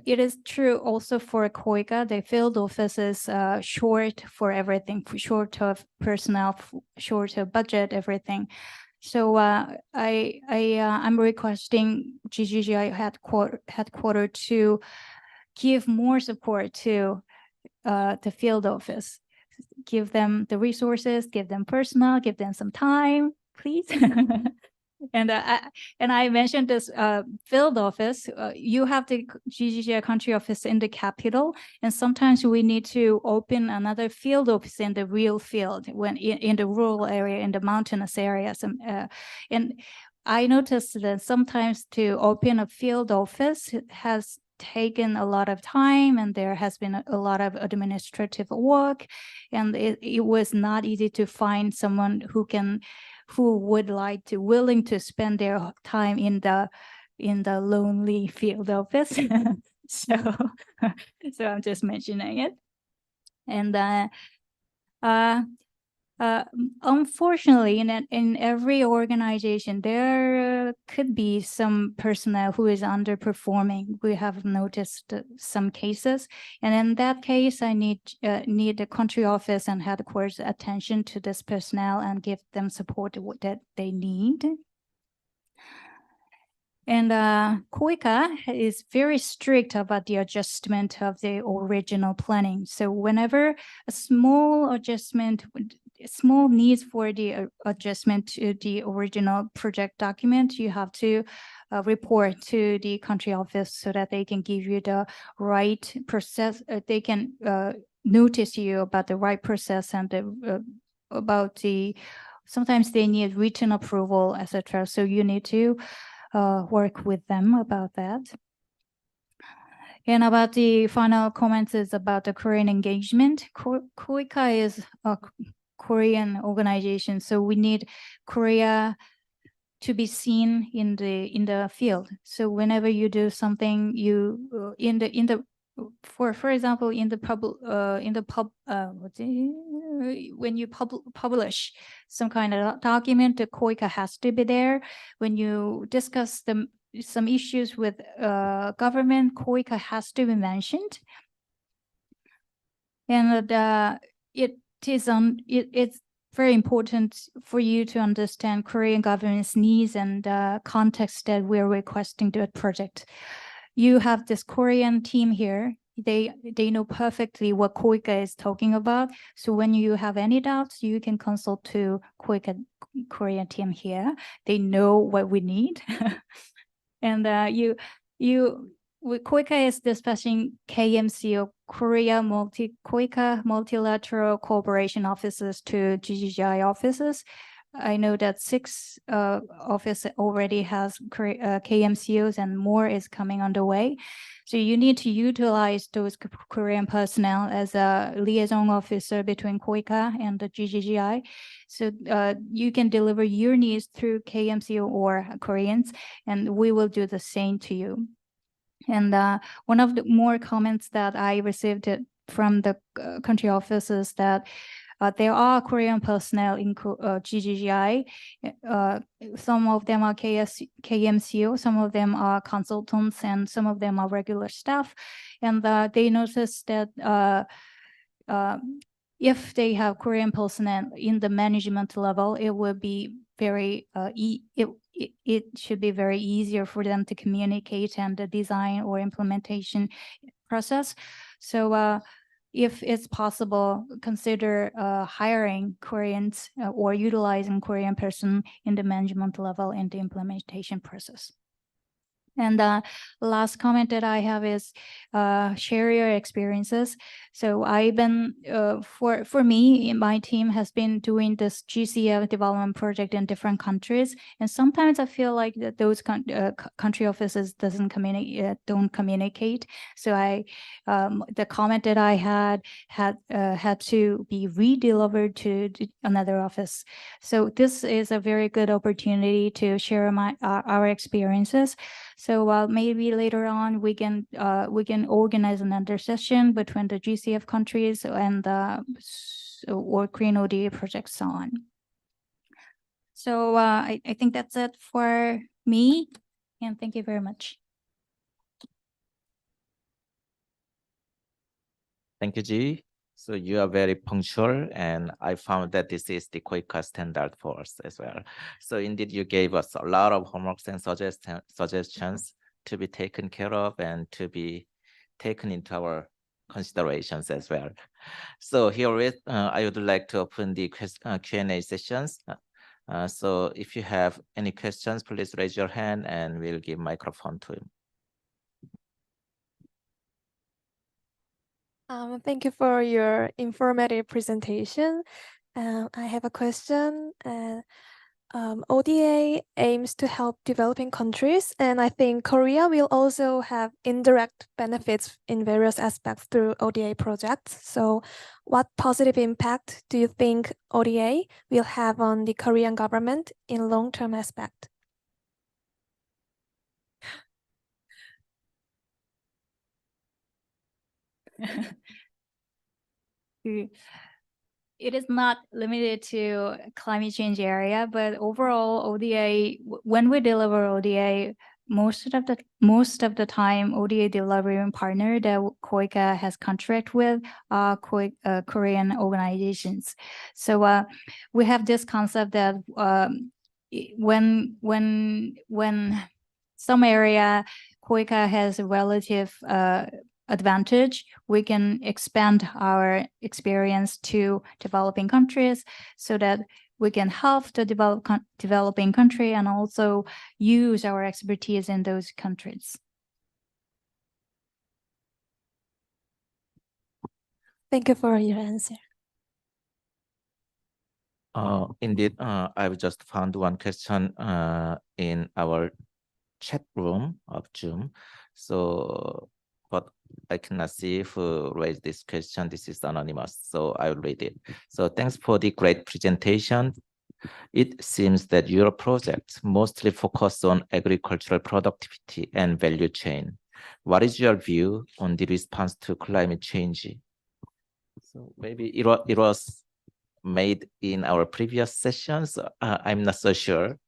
it is true also for KOICA, the field office is short for everything, short of personnel, short of budget, everything. So I'm requesting GGGI headquarters to give more support to the field office. Give them the resources, give them personnel, give them some time, please. And I mentioned this field office. You have the GGGI country office in the capital, and sometimes we need to open another field office in the real field, when in the rural area, in the mountainous areas. And I noticed that sometimes to open a field office has taken a lot of time, and there has been a lot of administrative work, and it was not easy to find someone who would willing to spend their time in the lonely field office. So I'm just mentioning it. And unfortunately, in every organization, there there could be some personnel who is underperforming. We have noticed some cases, and in that case, I need the country office and headquarters attention to this personnel and give them support that they need. And COICA is very strict about the adjustment of the original planning. So whenever a small adjustment, small needs for the adjustment to the original project document, you have to report to the country office so that they can give you the right process. They can notice you about the right process and about the, sometimes they need written approval, etc. So you need to work with them about that. And about the final comments is about the Korean engagement. COICA is a Korean organization, so we need Korea to be seen in the field. So whenever you do something, you for example, when you publish some kind of document, the COICA has to be there. When you discuss some issues with government, COICA has to be mentioned. And it's very important for you to understand Korean government's needs and context that we're requesting the project. You have this Korean team here. They know perfectly what COICA is talking about. So when you have any doubts, you can consult to COICA Korean team here. They know what we need. And COICA is discussing KMCO, COICA multilateral cooperation offices to GGGI offices. I know that 6 office already has KMCOs and more is coming on the way. So you need to utilize those Korean personnel as a liaison officer between COICA and the GGGI. So you can deliver your needs through KMCO or Koreans, and we will do the same to you. And one of the more comments that I received from the country office is that there are Korean personnel in GGGI. Some of them are KMCO, some of them are consultants, and some of them are regular staff. And they noticed that if they have Korean personnel in the management level, it would be very it should be very easier for them to communicate and the design or implementation process. So if it's possible, consider hiring Koreans or utilizing Korean person in the management level in the implementation process. And last comment that I have is share your experiences. So I've been, for me, my team has been doing this GCF development project in different countries. And sometimes I feel like that those country offices don't communicate. So the comment that I had to be re-delivered to another office. So this is a very good opportunity to share our experiences. So maybe later on we can organize another session between the GCF countries and or Korean ODA projects on. So I think that's it for me, and thank you very much. Thank you, Ji. So you are very punctual, and I found that this is the COICA standard for us as well. So indeed, you gave us a lot of homeworks and suggestions to be taken care of and to be taken into our considerations as well. So herewith, I would like to open the Q&A sessions. So if you have any questions, please raise your hand and we'll give microphone to him. Thank you for your informative presentation. I have a question. ODA aims to help developing countries, and I think Korea will also have indirect benefits in various aspects through ODA projects. So what positive impact do you think ODA will have on the Korean government in long-term aspect? it is not limited to climate change area, but overall ODA, when we deliver ODA, most of the time ODA delivering partner that KOICA has contract with Korean organizations. So we have this concept that when some area KOICA has a relative advantage, we can expand our experience to developing countries so that we can help the developing country and also use our expertise in those countries. Thank you for your answer. Indeed, I've just found one question in our chat room of Zoom. So, but I cannot see who raised this question. This is anonymous, so I will read it. So thanks for the great presentation. It seems that your projects mostly focus on agricultural productivity and value chain. What is your view on the response to climate change? So maybe it was made in our previous sessions. I'm not so sure.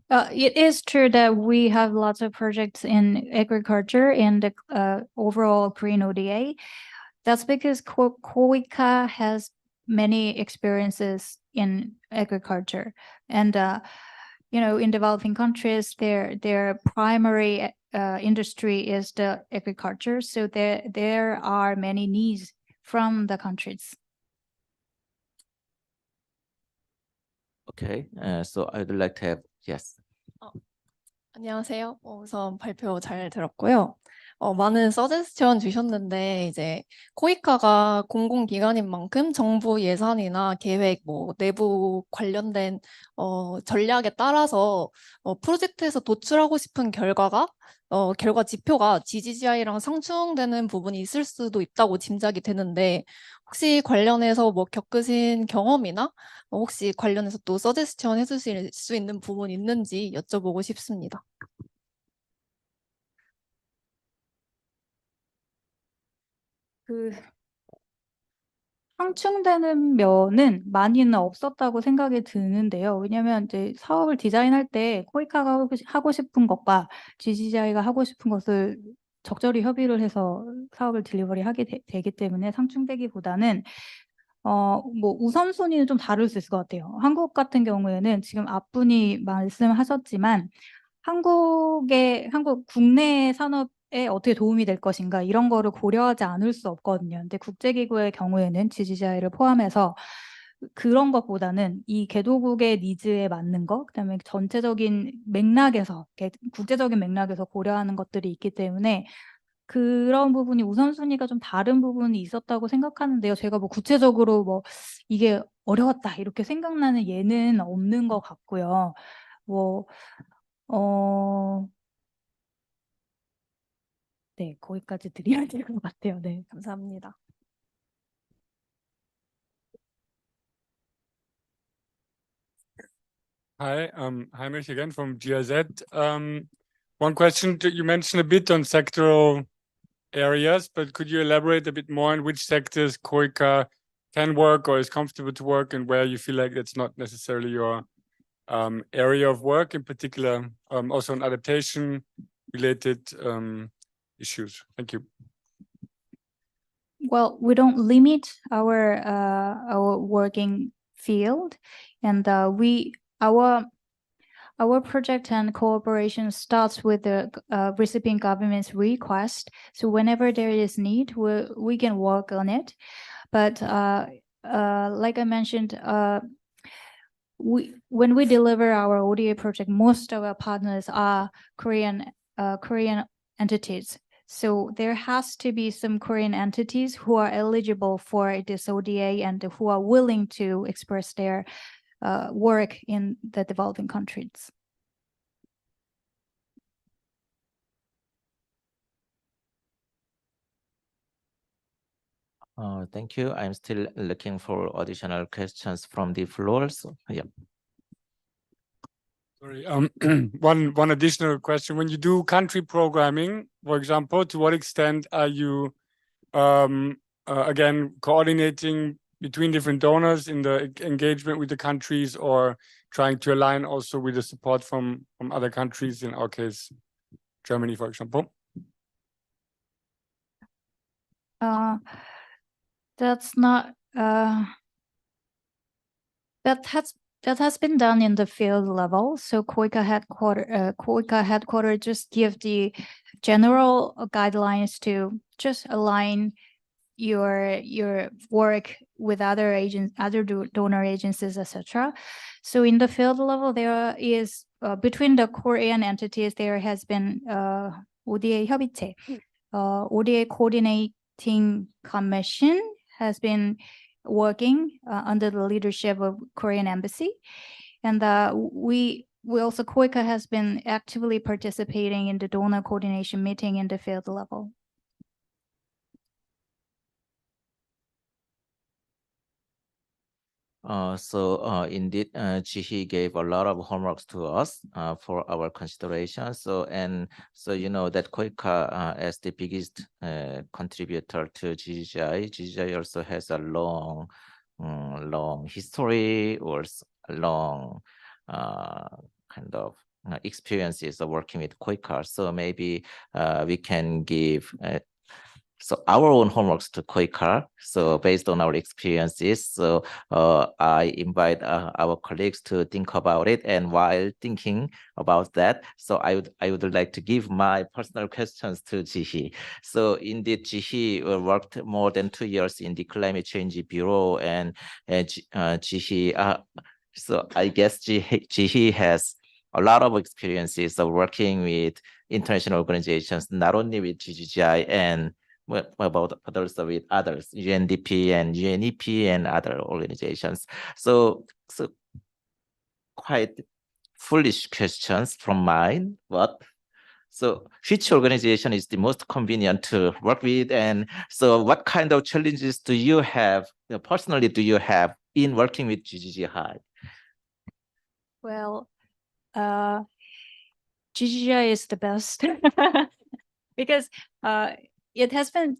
It is true that we have lots of projects in agriculture in the overall Korean ODA. That's because KOICA has many experiences in agriculture, and in developing countries, their primary industry is the agriculture. So there are many needs from the countries. Okay, so I'd like to have, yes. 안녕하세요. 우선 발표 잘 들었고요. 많은 서제스션 주셨는데 이제 코이카가 공공기관인 만큼 정부 예산이나 계획, 내부 관련된 전략에 따라서 프로젝트에서 도출하고 싶은 결과 지표가 GGGI랑 상충되는 부분이 있을 수도 있다고 짐작이 되는데 혹시 관련해서 겪으신 경험이나 혹시 관련해서 또 서제스션 해주실 수 있는 부분 있는지 여쭤보고 싶습니다. 상충되는 면은 많이는 없었다고 생각이 드는데요. 왜냐하면 이제 사업을 디자인할 때 코이카가 하고 싶은 것과 GGGI가 하고 싶은 것을 적절히 협의를 해서 사업을 딜리버리 하게 되기 때문에 상충되기보다는 우선순위는 좀 다를 수 있을 것 같아요. 한국 같은 경우에는 지금 앞분이 말씀하셨지만 한국 국내 산업에 어떻게 도움이 될 것인가 이런 거를 고려하지 않을 수 없거든요. 근데 국제기구의 경우에는 GGGI를 포함해서 그런 것보다는 이 개도국의 니즈에 맞는 것, 그다음에 전체적인 맥락에서 국제적인 맥락에서 고려하는 것들이 있기 때문에 그런 부분이 우선순위가 좀 다른 부분이 있었다고 생각하는데요. 제가 구체적으로 이게 어려웠다 이렇게 생각나는 예는 없는 것 같고요. 네, 거기까지 드려야 될 것 같아요. 네, 감사합니다. Hi, Heinrich again from GIZ. One question, you mentioned a bit on sectoral areas, but could you elaborate a bit more on which sectors KOICA can work or is comfortable to work and where you feel like that's not necessarily your area of work, in particular, also on adaptation related issues? Thank you. Well, we don't limit our working field, and our project and cooperation starts with the recipient government's request. So whenever there is need, we can work on it. But like I mentioned, when we deliver our ODA project, most of our partners are Korean entities. So there has to be some Korean entities who are eligible for this ODA and who are willing to express their work in the developing countries. Thank you. I'm still looking for additional questions from the floor. So, yeah. Sorry, one additional question. When you do country programming, for example, to what extent are you again coordinating between different donors in the engagement with the countries, or trying to align also with the support from other countries, in our case, Germany, for example? That's not that has been done in the field level. So COICA headquarters just give the general guidelines to just align your work with other donor agencies, etc. So in the field level, there is between the Korean entities, there has been ODA 협의체, ODA coordinating commission has been working under the leadership of Korean embassy, and we also COICA has been actively participating in the donor coordination meeting in the field level. Indeed, Jihi gave a lot of homeworks to us for our consideration. So you know that COICA as the biggest contributor to GGI, GGI also has a long history or a long kind of experiences of working with COICA. So maybe we can give so our own homeworks to COICA. So based on our experiences, so I invite our colleagues to think about it. And while thinking about that, so I would like to give my personal questions to Jihi. So indeed, Jihi worked more than 2 years in the Climate Change Bureau, and Jihi. So I guess Jihi has a lot of experiences of working with international organizations, not only with GGI and about others with others, UNDP and UNEP and other organizations. So quite foolish questions from mine, but so which organization is the most convenient to work with? And so what kind of challenges do you have, personally do you have in working with GGI? Well, GGI is the best because it has been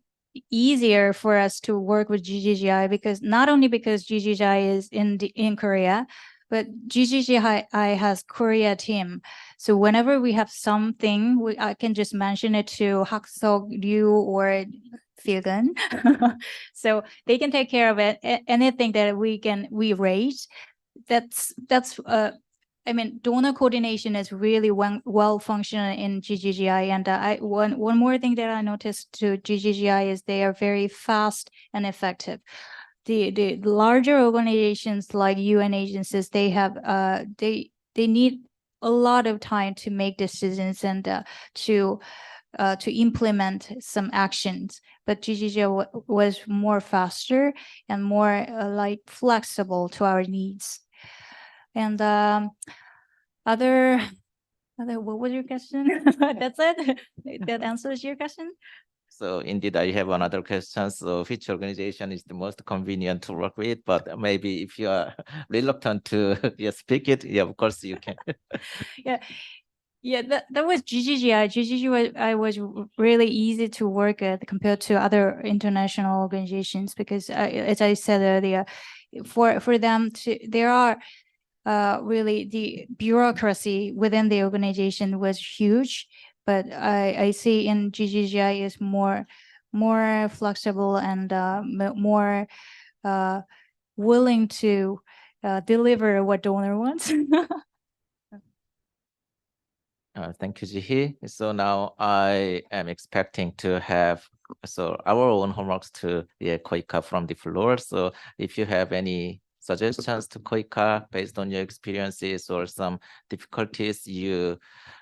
easier for us to work with GGI because not only because GGI is in Korea, but GGI has Korea team. So whenever we have something, I can just mention it to Hak-seok, Ryu, or Filgun. So they can take care of it. Anything that we raise, that's I mean, donor coordination is really well functioning in GGI. And one more thing that I noticed to GGI is they are very fast and effective. The larger organizations like UN agencies, they have they need a lot of time to make decisions and to implement some actions. But GGI was more faster and more like flexible to our needs. And what was your question? That's it? That answers your question? So indeed, I have another question. So which organization is the most convenient to work with? But maybe if you are reluctant to speak it, yeah, of course you can. Yeah, that was GGI. GGI was really easy to work with compared to other international organizations because, as I said earlier, for them there are really the bureaucracy within the organization was huge, but I see in GGI is more flexible and more willing to deliver what donor wants. Thank you, Jihi. So now I am expecting to have our own homeworks to COICA from the floor. So if you have any suggestions to COICA based on your experiences or some difficulties you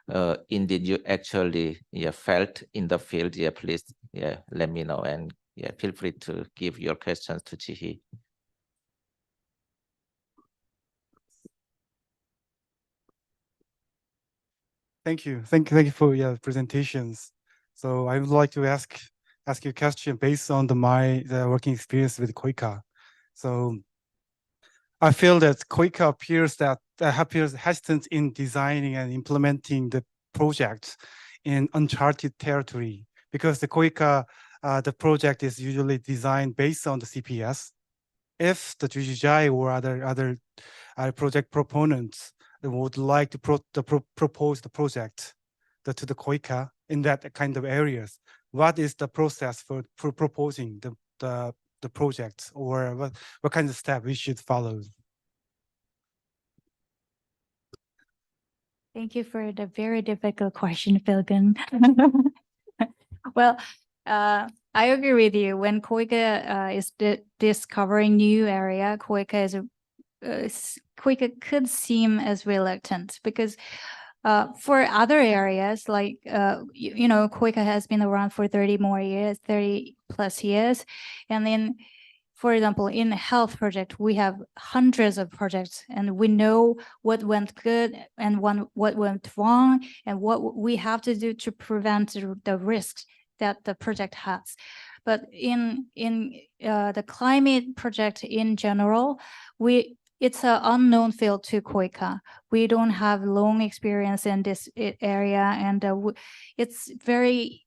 actually felt in the field, please let me know, and feel free to give your questions to Jihi. Thank you for your presentations. So I would like to ask you a question based on my working experience with COICA. So I feel that COICA appears hesitant in designing and implementing the projects in uncharted territory because the COICA the project is usually designed based on the CPS, if the GGI or other project proponents would like to propose the project to the KOICA in that kind of areas, what is the process for proposing the project, or what kind of step we should follow? Thank you for the very difficult question, Philgan. Well, I agree with you. When KOICA is discovering new area, KOICA could seem as reluctant because for other areas like KOICA has been around for 30 plus years, and then, for example, in the health project, we have hundreds of projects, and we know what went good and what went wrong, and what we have to do to prevent the risks that the project has. But in the climate project in general, it's an unknown field to KOICA. We don't have long experience in this area, and it's very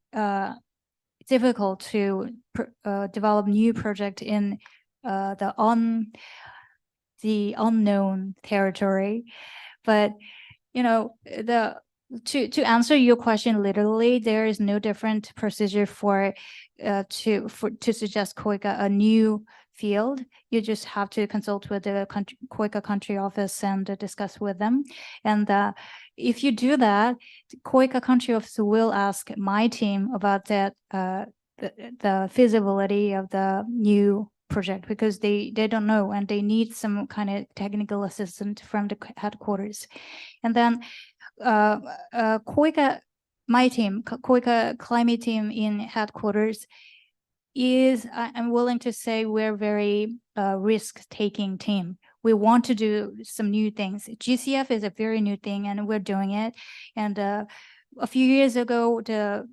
difficult to develop new project in the unknown territory. But to answer your question literally, there is no different procedure to suggest KOICA a new field. You just have to consult with the KOICA country office and discuss with them. And if you do that, the KOICA country office will ask my team about that, the feasibility of the new project, because they don't know, and they need some kind of technical assistance from the headquarters. And then KOICA, my team, KOICA climate team in headquarters I'm willing to say we're very risk-taking team. We want to do some new things. GCF is a very new thing, and we're doing it. And a few years ago, the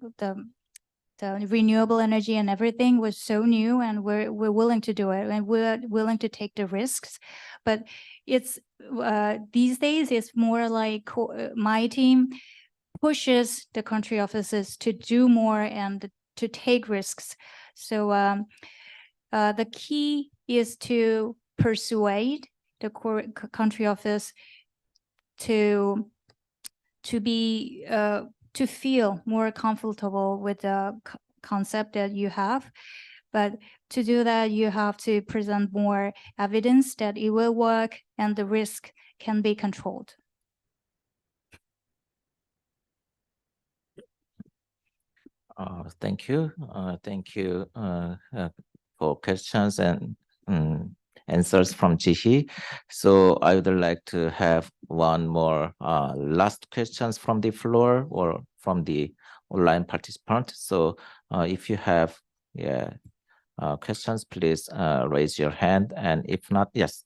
renewable energy and everything was so new, and we're willing to do it, and we're willing to take the risks. But it's these days it's more like my team pushes the country offices to do more and to take risks. So the key is to persuade the country office to feel more comfortable with the concept that you have. But to do that, you have to present more evidence that it will work and the risk can be controlled. Thank you. Thank you for questions and answers from Jihi. So I would like to have one more last questions from the floor or from the online participant. So if you have questions, please raise your hand, and if not, yes.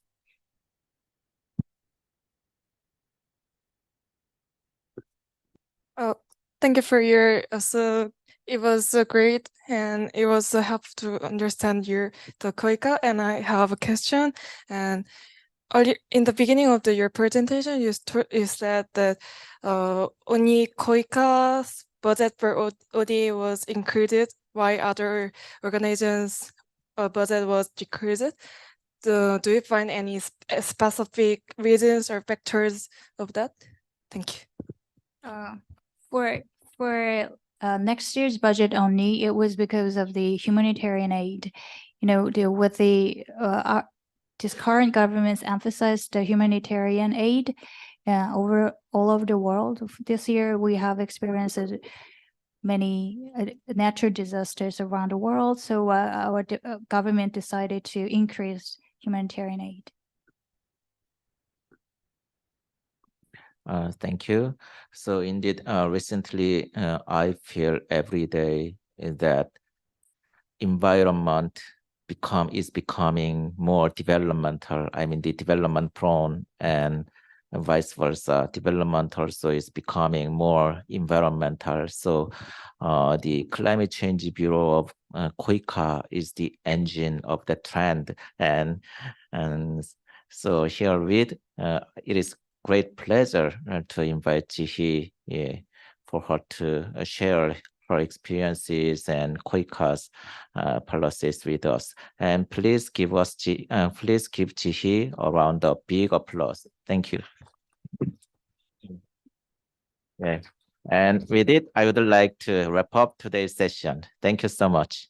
Thank you for your it was great, and it was helpful to understand the KOICA. And I have a question. And earlier in the beginning of your presentation, you said that only KOICA's budget for ODA was included, while other organizations' budget was decreased. Do you find any specific reasons or factors of that? Thank you. For next year's budget only, it was because of the humanitarian aid. This current government's emphasized the humanitarian aid all over the world. This year, we have experienced many natural disasters around the world, so our government decided to increase humanitarian aid. Thank you. So indeed, recently, I feel every day that environment is becoming more developmental. I mean, the development prone, and vice versa. Development also is becoming more environmental. So the Climate Change Bureau of KOICA is the engine of the trend. And so herewith, it is great pleasure to invite Jihi for her to share her experiences and KOICA's policies with us. And please give Jihi a round of big applause. Thank you. Yeah. And with it, I would like to wrap up today's session. Thank you so much.